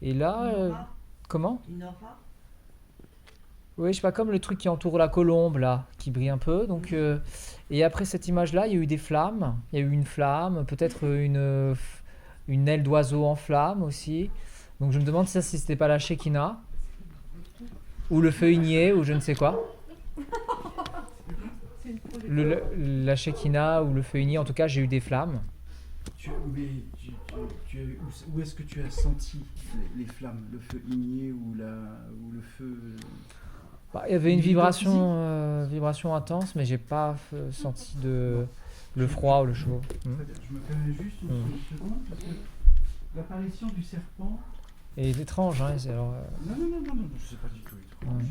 Et là, comment? Une aura. Oui, je sais pas, comme le truc qui entoure la colombe, là, qui brille un peu. Donc, et après cette image-là, il y a eu des flammes. Il y a eu une flamme, peut-être une aile d'oiseau en flamme aussi. Donc je me demande si c'était pas la Shekinah, ou le feuillier, ou je ne sais quoi. La Shekinah ou le feuillier, en tout cas, j'ai eu des flammes. Où est-ce que tu as senti les flammes? Le feu igné ou le feu... Il y avait une vibration intense, mais j'ai pas senti le froid ou le chaud. Je me permets juste une seconde, parce que l'apparition du serpent... Et il est étrange, hein, alors... Non, je sais pas du tout étrange.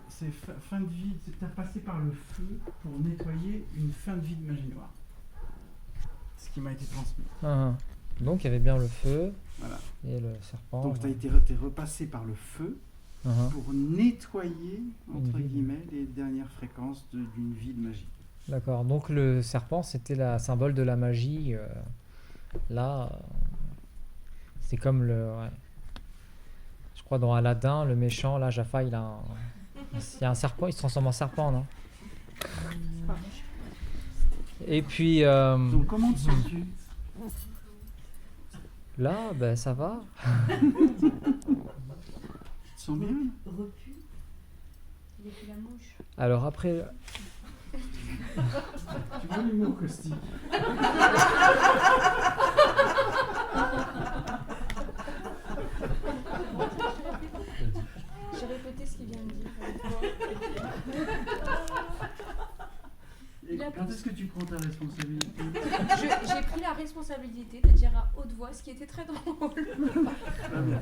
C'est fin de vie, c'est passé par le feu pour nettoyer une fin de vie de magie noire. Ce qui m'a été transmis. Donc il y avait bien le feu, voilà. Et le serpent. Donc t'es repassé par le feu pour nettoyer, entre guillemets, les dernières fréquences d'une vie de magie. D'accord, donc le serpent c'était le symbole de la magie. Là, c'est comme je crois dans Aladdin, le méchant, là, Jaffa, il y a un serpent, il se transforme en serpent, non? Et puis... Donc comment te sens-tu? Là, ça va. Tu te sens bien? Repu. Il a fait la mouche. Alors après... Tu vois l'humour caustique? J'ai répété ce qu'il vient de dire. Et quand est-ce que tu prends ta responsabilité? J'ai pris la responsabilité de dire à haute voix ce qui était très drôle. Très bien.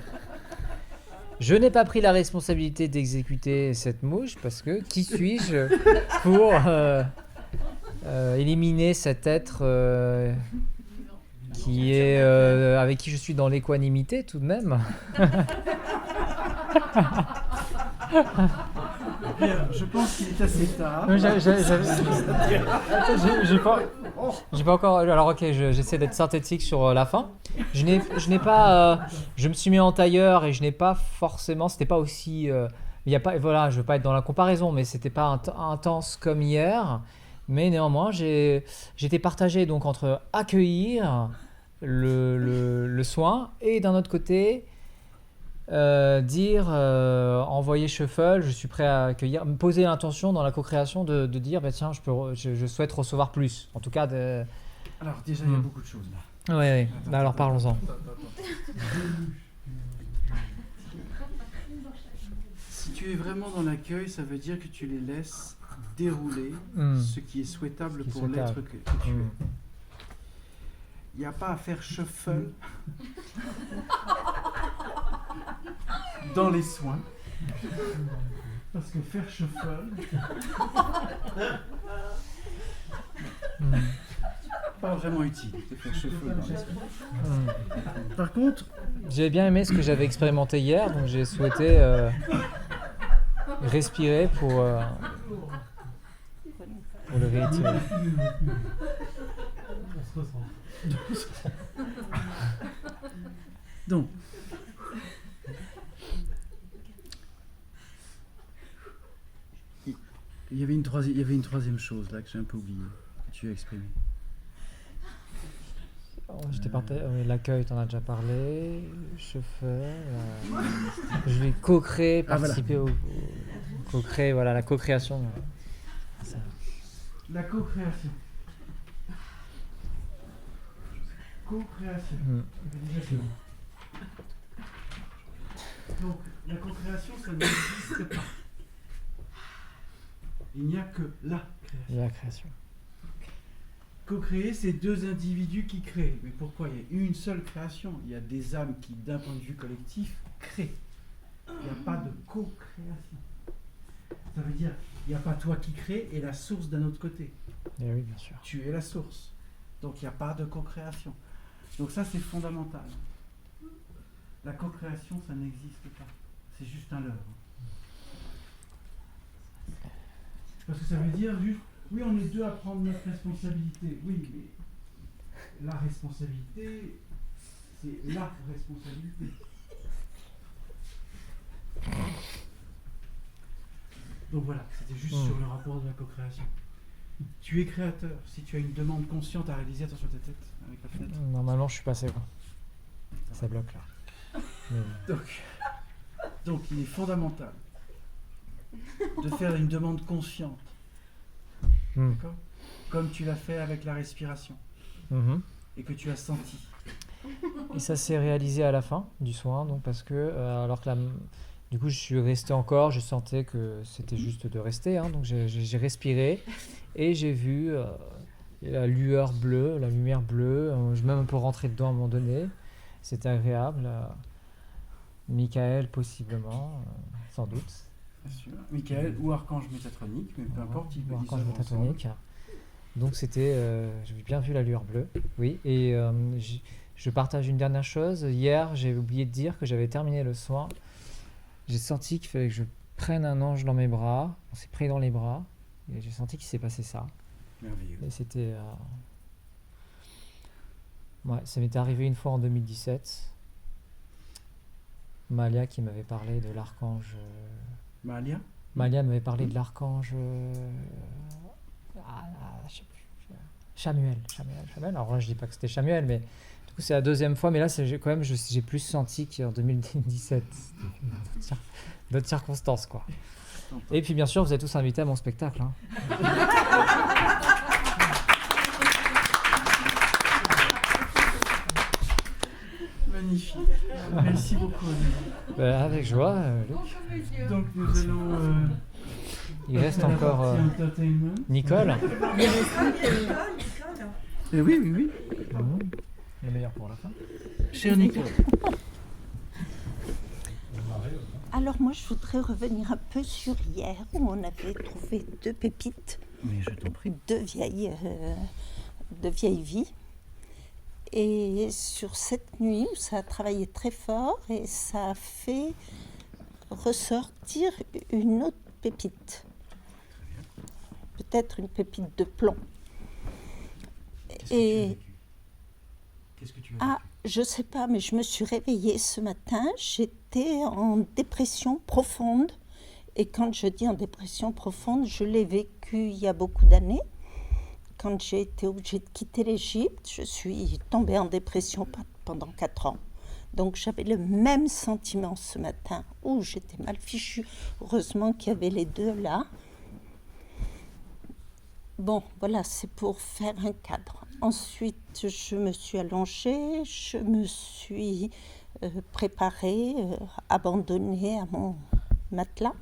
Je n'ai pas pris la responsabilité d'exécuter cette mouche parce que qui suis-je pour éliminer cet être qui est avec qui je suis dans l'équanimité tout de même. Bien, je pense qu'il est assez tard. J'ai pas encore. Alors ok, j'essaie d'être synthétique sur la fin. Je n'ai pas. Je me suis mis en tailleur et je n'ai pas forcément. C'était pas aussi. Il y a pas. Voilà, je veux pas être dans la comparaison, mais c'était pas intense comme hier. Mais néanmoins, j'étais partagé donc entre accueillir le soin et d'un autre côté. Envoyer shuffle, je suis prêt à accueillir, me poser l'intention dans la co-création de dire bah tiens je souhaite recevoir plus, en tout cas de... Alors déjà il y a beaucoup de choses là. Ouais. Bah, alors parlons-en. Si tu es vraiment dans l'accueil, ça veut dire que tu les laisses dérouler ce qui est souhaitable pour l'être que tu es. Il n'y a pas à faire shuffle dans les soins. Parce que faire shuffle, pas vraiment utile de faire shuffle dans les soins. Par contre, j'ai bien aimé ce que j'avais expérimenté hier, donc j'ai souhaité respirer pour le réitérer. Donc, il y avait une troisième chose là que j'ai un peu oubliée, que tu as exprimée. L'accueil, tu en as déjà parlé. Chauffeur. Je vais co-créer, participer au co-créer, voilà, la co-création. Ça. La co-création. Co-création. Donc, la co-création, ça n'existe pas. Il n'y a que la création. La création. Co-créer, c'est deux individus qui créent. Mais pourquoi? Il y a une seule création. Il y a des âmes qui, d'un point de vue collectif, créent. Il n'y a pas de co-création. Ça veut dire, il n'y a pas toi qui crée et la source d'un autre côté. Et oui, bien sûr. Tu es la source. Donc il n'y a pas de co-création. Donc ça, c'est fondamental. La co-création, ça n'existe pas. C'est juste un leurre. Parce que ça veut dire juste, oui, on est deux à prendre notre responsabilité. Oui, mais la responsabilité, c'est la responsabilité. Donc voilà, c'était juste sur le rapport de la co-création. Tu es créateur. Si tu as une demande consciente à réaliser, attention à ta tête avec la fenêtre. Normalement, je suis passé quoi. Ça bloque là. Mais... Donc, il est fondamental de faire une demande consciente. D'accord ? Comme tu l'as fait avec la respiration. Et que tu as senti. Et ça s'est réalisé à la fin du soin, donc parce que alors que du coup je suis resté encore, je sentais que c'était juste de rester, hein, donc j'ai respiré et j'ai vu la lueur bleue, la lumière bleue, je même un peu rentré dedans à un moment donné, c'était agréable. Michael possiblement, sans doute. Bien sûr. Michael ou archange métatronique, mais peu importe, il peut dire archange métatronique. Donc c'était, j'ai bien vu la lueur bleue, oui, et je partage une dernière chose. Hier, j'ai oublié de dire que j'avais terminé le soin. J'ai senti qu'il fallait que je prenne un ange dans mes bras. On s'est pris dans les bras. Et j'ai senti qu'il s'est passé ça. Merveilleux. Et c'était... Ouais, ça m'était arrivé une fois en 2017. Malia qui m'avait parlé de l'archange... Malia m'avait parlé de l'archange... je sais plus. Chamuel. Alors là, je dis pas que c'était Chamuel, mais... C'est la deuxième fois, mais là, quand même, j'ai plus senti qu'en 2017. D'autres circonstances, quoi. Et puis, bien sûr, vous êtes tous invités à mon spectacle. Hein. magnifique. Merci beaucoup, Olivier. Avec joie, Luc. Donc nous allons... Il reste passer à la encore partie entertainment. Nicole. Oui, oui, oui. Le meilleur pour la fin. Cher Nicole. Alors moi, je voudrais revenir un peu sur hier, où on avait trouvé 2 pépites, Mais je t'en prie. de vieilles vies. Et sur cette nuit, où ça a travaillé très fort et ça a fait ressortir une autre pépite. Peut-être une pépite de plomb. Qu'est-ce que tu as Ah, je sais pas, mais je me suis réveillée ce matin, j'étais en dépression profonde. Et quand je dis en dépression profonde, je l'ai vécu il y a beaucoup d'années. Quand j'ai été obligée de quitter l'Égypte, je suis tombée en dépression pendant 4 ans. Donc j'avais le même sentiment ce matin, où j'étais mal fichue. Heureusement qu'il y avait les 2 là. Bon, voilà, c'est pour faire un cadre. Ensuite, je me suis allongée, je me suis préparée, abandonnée à mon matelas.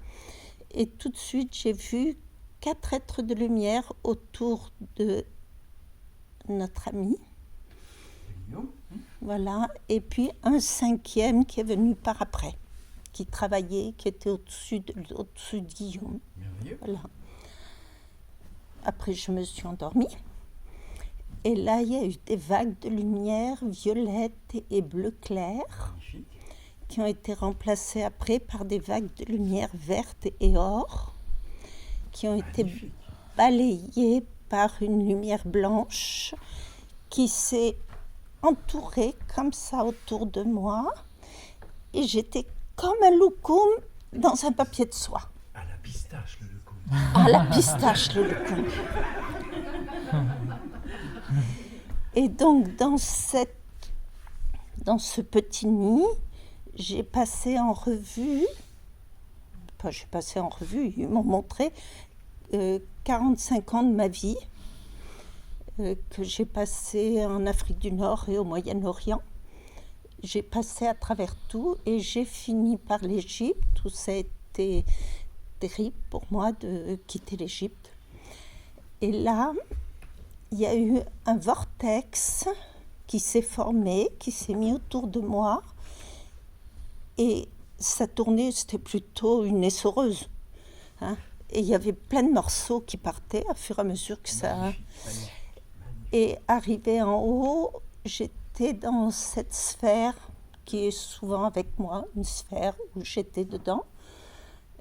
Et tout de suite, j'ai vu 4 êtres de lumière autour de notre ami. Voilà. Et puis un 5e qui est venu par après, qui travaillait, qui était au-dessus de Guillaume. Merveilleux. Voilà. Après, je me suis endormie. Et là, il y a eu des vagues de lumière violette et bleu clair Magnifique. qui ont été remplacées après par des vagues de lumière verte et or qui ont été Magnifique. balayées par une lumière blanche qui s'est entourée comme ça autour de moi. Et j'étais comme un loukoum dans un papier de soie. À la pistache, le loukoum. À la pistache, le loukoum. Et donc, dans ce petit nid, j'ai passé en revue, ils m'ont montré 45 ans de ma vie que j'ai passé en Afrique du Nord et au Moyen-Orient. J'ai passé à travers tout et j'ai fini par l'Égypte, où ça a été terrible pour moi de quitter l'Égypte. Et là, il y a eu un vortex qui s'est formé, qui s'est mis autour de moi. Et ça tournait, c'était plutôt une essoreuse. Hein. Et il y avait plein de morceaux qui partaient à fur et à mesure que ça... Magnifique, magnifique. Et arrivé en haut, j'étais dans cette sphère qui est souvent avec moi, une sphère où j'étais dedans.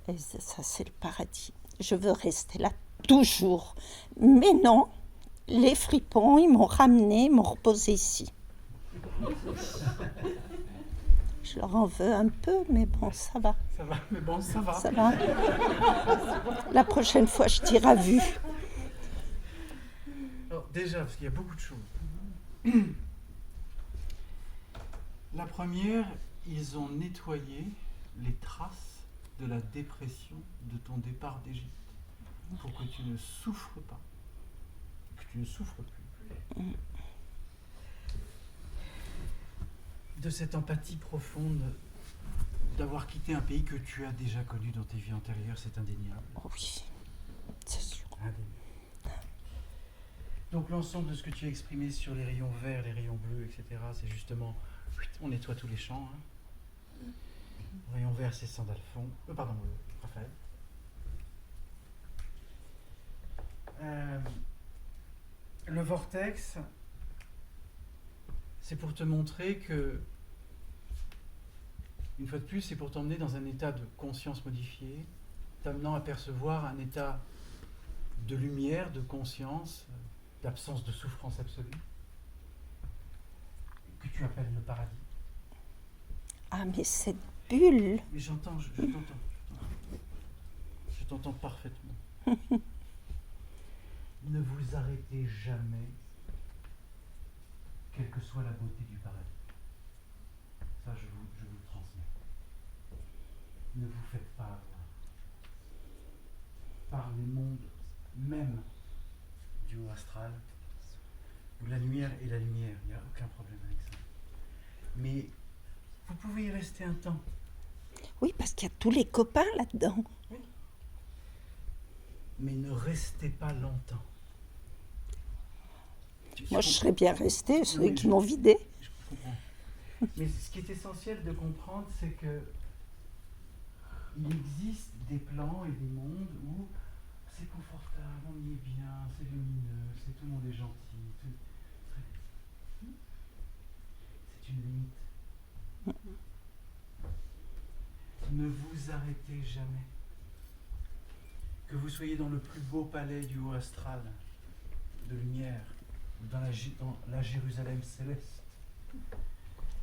Et ça, c'est le paradis. Je veux rester là toujours. Mais non, les fripons, ils m'ont ramené, ils m'ont reposé ici. Je leur en veux un peu, mais bon, ça va. Ça va, mais bon, ça va. Ça va. La prochaine fois, je tire à vue. Alors, déjà, parce qu'il y a beaucoup de choses. La première, ils ont nettoyé les traces de la dépression de ton départ d'Égypte pour que tu ne souffres pas, que tu ne souffres plus. De cette empathie profonde d'avoir quitté un pays que tu as déjà connu dans tes vies antérieures, c'est indéniable. Oh oui, c'est sûr. Indéniable. Donc l'ensemble de ce que tu as exprimé sur les rayons verts, les rayons bleus, etc., c'est justement, on nettoie tous les champs. Hein. Le rayon vert, c'est Sandalphon. Raphaël. Le vortex, c'est pour te montrer que, une fois de plus, c'est pour t'emmener dans un état de conscience modifié, t'amenant à percevoir un état de lumière, de conscience, d'absence de souffrance absolue, que tu appelles le paradis. Ah, mais cette bulle. Mais j'entends, je t'entends. Je t'entends parfaitement. Ne vous arrêtez jamais, quelle que soit la beauté du paradis. Ça, je vous le transmets. Ne vous faites pas avoir par les mondes même du haut astral, où la lumière est la lumière, il n'y a aucun problème avec ça. Mais Vous pouvez y rester un temps. Oui, parce qu'il y a tous les copains là-dedans. Mais ne restez pas longtemps. Moi, je serais bien restée, Non, ceux mais qui m'ont vidée. Je comprends. Mais ce qui est essentiel de comprendre, c'est que il existe des plans et des mondes où c'est confortable, on y est bien, c'est lumineux, tout le monde est gentil. C'est une limite. Ne vous arrêtez jamais. Que vous soyez dans le plus beau palais du haut astral, de lumière, ou dans la Jérusalem céleste,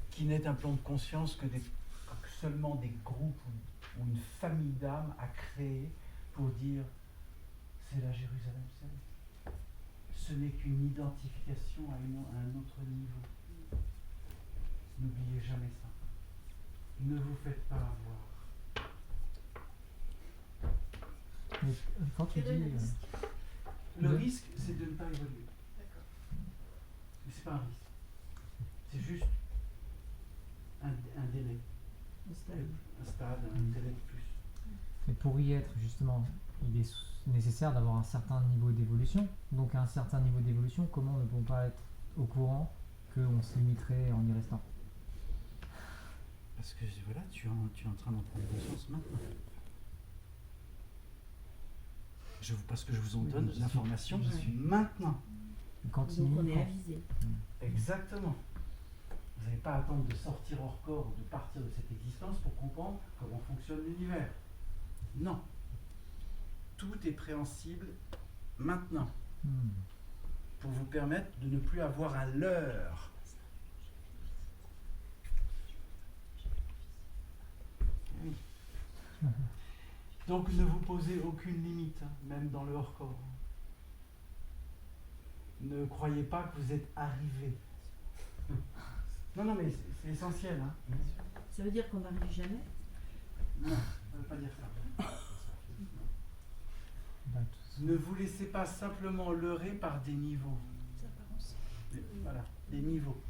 qui n'est un plan de conscience que seulement des groupes ou une famille d'âmes a créé pour dire c'est la Jérusalem céleste. Ce n'est qu'une identification à un autre niveau. N'oubliez jamais ça. Ne vous faites pas avoir. Mais quand tu Quel est le dis. risque Le Le- risque, c'est de ne pas évoluer. D'accord. Mais c'est pas un risque. C'est juste un délai, un stade, un délai de plus. Mais pour y être, justement, il est nécessaire d'avoir un certain niveau d'évolution. Donc, à un certain niveau d'évolution, comment ne peut-on pas être au courant qu'on se limiterait en y restant? Parce que voilà, tu es en train d'en prendre conscience maintenant. Parce que je vous en Oui, donne j'y suis- l'information j'y suis. maintenant. Continue. Donc on est avisé. Exactement. Vous n'allez pas attendre de sortir hors corps ou de partir de cette existence pour comprendre comment fonctionne l'univers. Non. Tout est préhensible maintenant pour vous permettre de ne plus avoir un leurre. Oui. Donc ne vous posez aucune limite, hein, même dans le hors-corps. Ne croyez pas que vous êtes arrivé. Non, mais c'est essentiel. Hein. Ça veut dire qu'on n'arrive jamais? Non, ça ne veut pas dire ça. Ne vous laissez pas simplement leurrer par des niveaux. Voilà, des niveaux.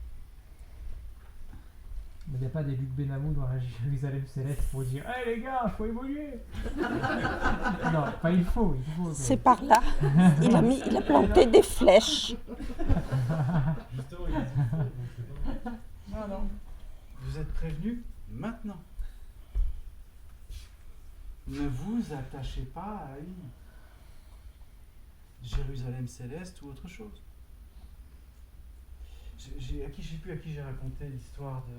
Mais il n'y a pas des Luc Benamou dans la Jérusalem céleste pour dire « Hey les gars, faut évoluer !» Non, pas il faut. C'est par là. Il a planté des flèches. Non. Vous êtes prévenus maintenant. Ne vous attachez pas à une Jérusalem céleste ou autre chose. Je sais plus à qui j'ai raconté l'histoire de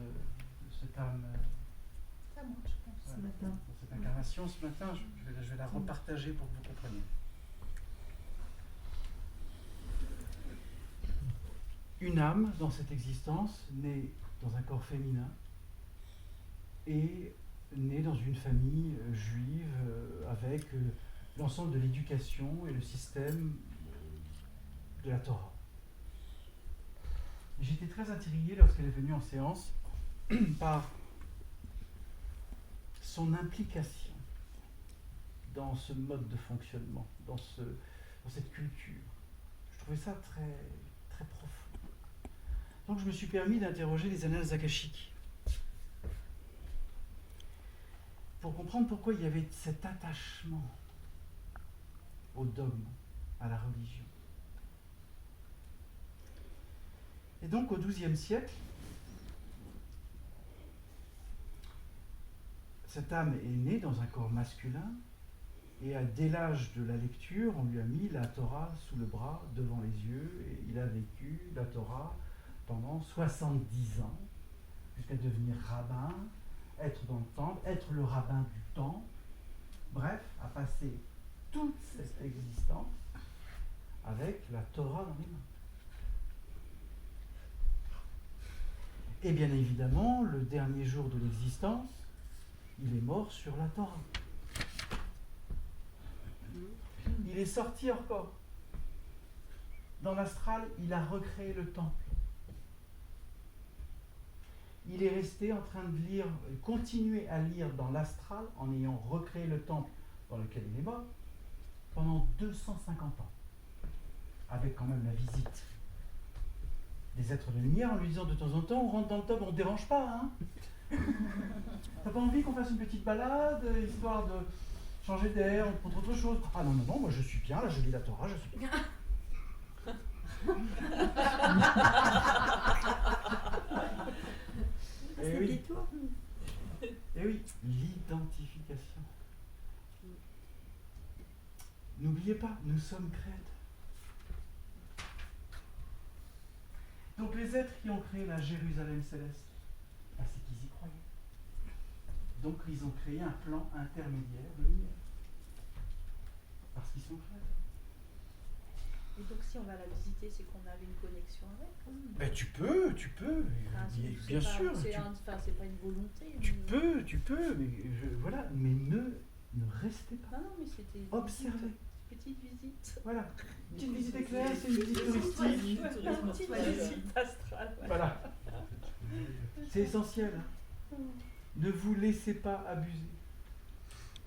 cette âme. C'est à moi, je pense. Ce matin. Cette incarnation ce matin, je vais la repartager pour que vous compreniez. Une âme dans cette existence née dans un corps féminin et née dans une famille juive avec l'ensemble de l'éducation et le système de la Torah. J'étais très intrigué lorsqu'elle est venue en séance par son implication dans ce mode de fonctionnement, dans cette culture. Je trouvais ça très, très profond. Donc je me suis permis d'interroger les annales akashiques pour comprendre pourquoi il y avait cet attachement au dogme, à la religion. Et donc au XIIe siècle, cette âme est née dans un corps masculin et dès l'âge de la lecture, on lui a mis la Torah sous le bras, devant les yeux, et il a vécu la Torah pendant 70 ans, jusqu'à devenir rabbin, être dans le temple, être le rabbin du temple, bref, à passer toute cette existence avec la Torah dans les mains. Et bien évidemment, le dernier jour de l'existence, il est mort sur la Torah. Il est sorti hors corps. Dans l'astral, il a recréé le temple. Il est resté en train de lire, continuer à lire dans l'astral en ayant recréé le temple dans lequel il est mort pendant 250 ans. Avec quand même la visite des êtres de lumière en lui disant de temps en temps, on rentre dans le temple, on ne dérange pas, hein. T'as pas envie qu'on fasse une petite balade, histoire de changer d'air, entre autre chose? Ah non, moi je suis bien, là je lis la Torah, je suis bien. Et oui. Et oui, l'identification. N'oubliez pas, nous sommes créateurs. Donc les êtres qui ont créé la Jérusalem céleste, c'est qu'ils y croyaient. Donc ils ont créé un plan intermédiaire de lumière. Parce qu'ils sont créateurs. Et donc si on va la visiter, c'est qu'on avait une connexion avec. Ben tu peux, bien sûr. C'est pas une volonté. Tu peux, mais voilà, mais ne restez pas. Non, mais c'était observez. Petite visite. Voilà. Petite visite éclair, c'est une visite touristique. Petite visite astrale. Voilà. C'est essentiel. Hein. Ne vous laissez pas abuser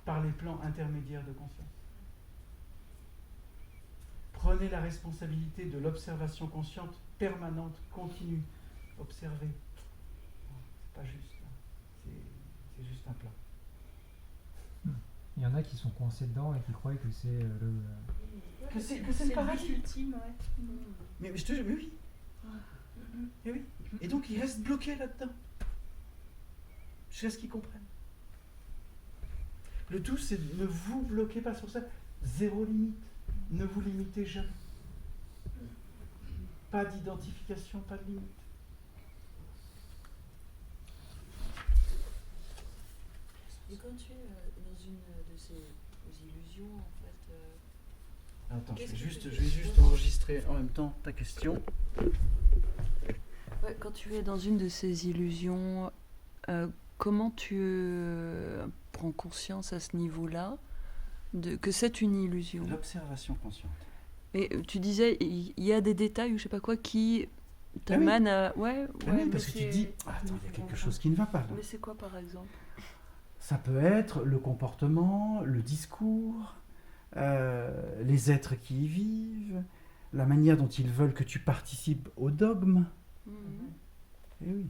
par les plans intermédiaires de conscience. Prenez la responsabilité de l'observation consciente permanente, continue. Observez. C'est pas juste. Hein. C'est juste un plan. Il y en a qui sont coincés dedans et qui croient que c'est le... Que c'est le paradis ultime, ouais. Mais je te jure, mais oui. Et oui. Et donc ils restent bloqués là-dedans. Jusqu'à ce qu'ils comprennent. Le tout, c'est de ne vous bloquez pas sur ça. Zéro limite. Ne vous limitez jamais. Pas d'identification, pas de limite. Et quand tu es dans une de ces illusions, en fait... Attends, je vais juste enregistrer en même temps ta question. Ouais, quand tu es dans une de ces illusions, comment tu prends conscience à ce niveau-là que c'est une illusion? L'observation consciente. Et tu disais, il y a des détails ou je sais pas quoi qui t'amènent à... Ouais, oui, parce que tu te dis, attends, il y a quelque chose qui ne va pas là. Mais c'est quoi par exemple? Ça peut être le comportement, le discours, les êtres qui y vivent, la manière dont ils veulent que tu participes au dogme. Eh oui.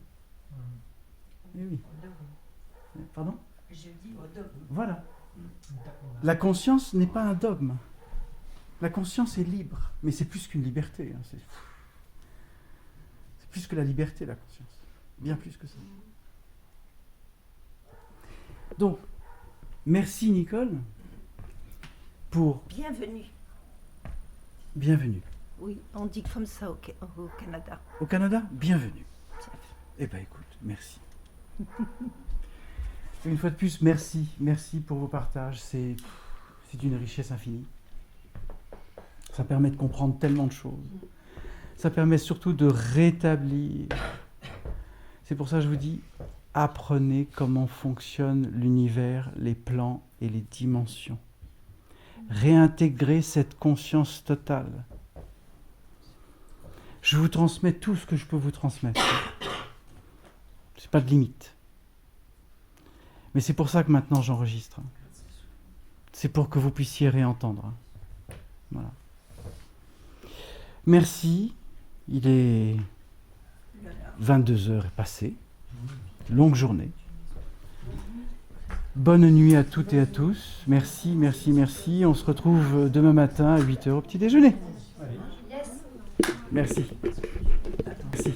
Eh oui. Pardon? Je dis au dogme. Voilà. La conscience n'est pas un dogme. La conscience est libre, mais c'est plus qu'une liberté. Hein. C'est plus que la liberté, la conscience. Bien plus que ça. Donc, merci Nicole pour... Bienvenue. Oui, on dit comme ça au Canada. Au Canada, bienvenue. Eh bien écoute, merci. Une fois de plus, merci. Merci pour vos partages. C'est d'une richesse infinie. Ça permet de comprendre tellement de choses. Ça permet surtout de rétablir. C'est pour ça que je vous dis, apprenez comment fonctionne l'univers, les plans et les dimensions. Réintégrez cette conscience totale. Je vous transmets tout ce que je peux vous transmettre. C'est pas de limite. Mais c'est pour ça que maintenant j'enregistre. C'est pour que vous puissiez réentendre. Voilà. Merci. Il est 22h passé. Longue journée. Bonne nuit à toutes et à tous. Merci, merci, merci. On se retrouve demain matin à 8h au petit déjeuner. Merci. Merci.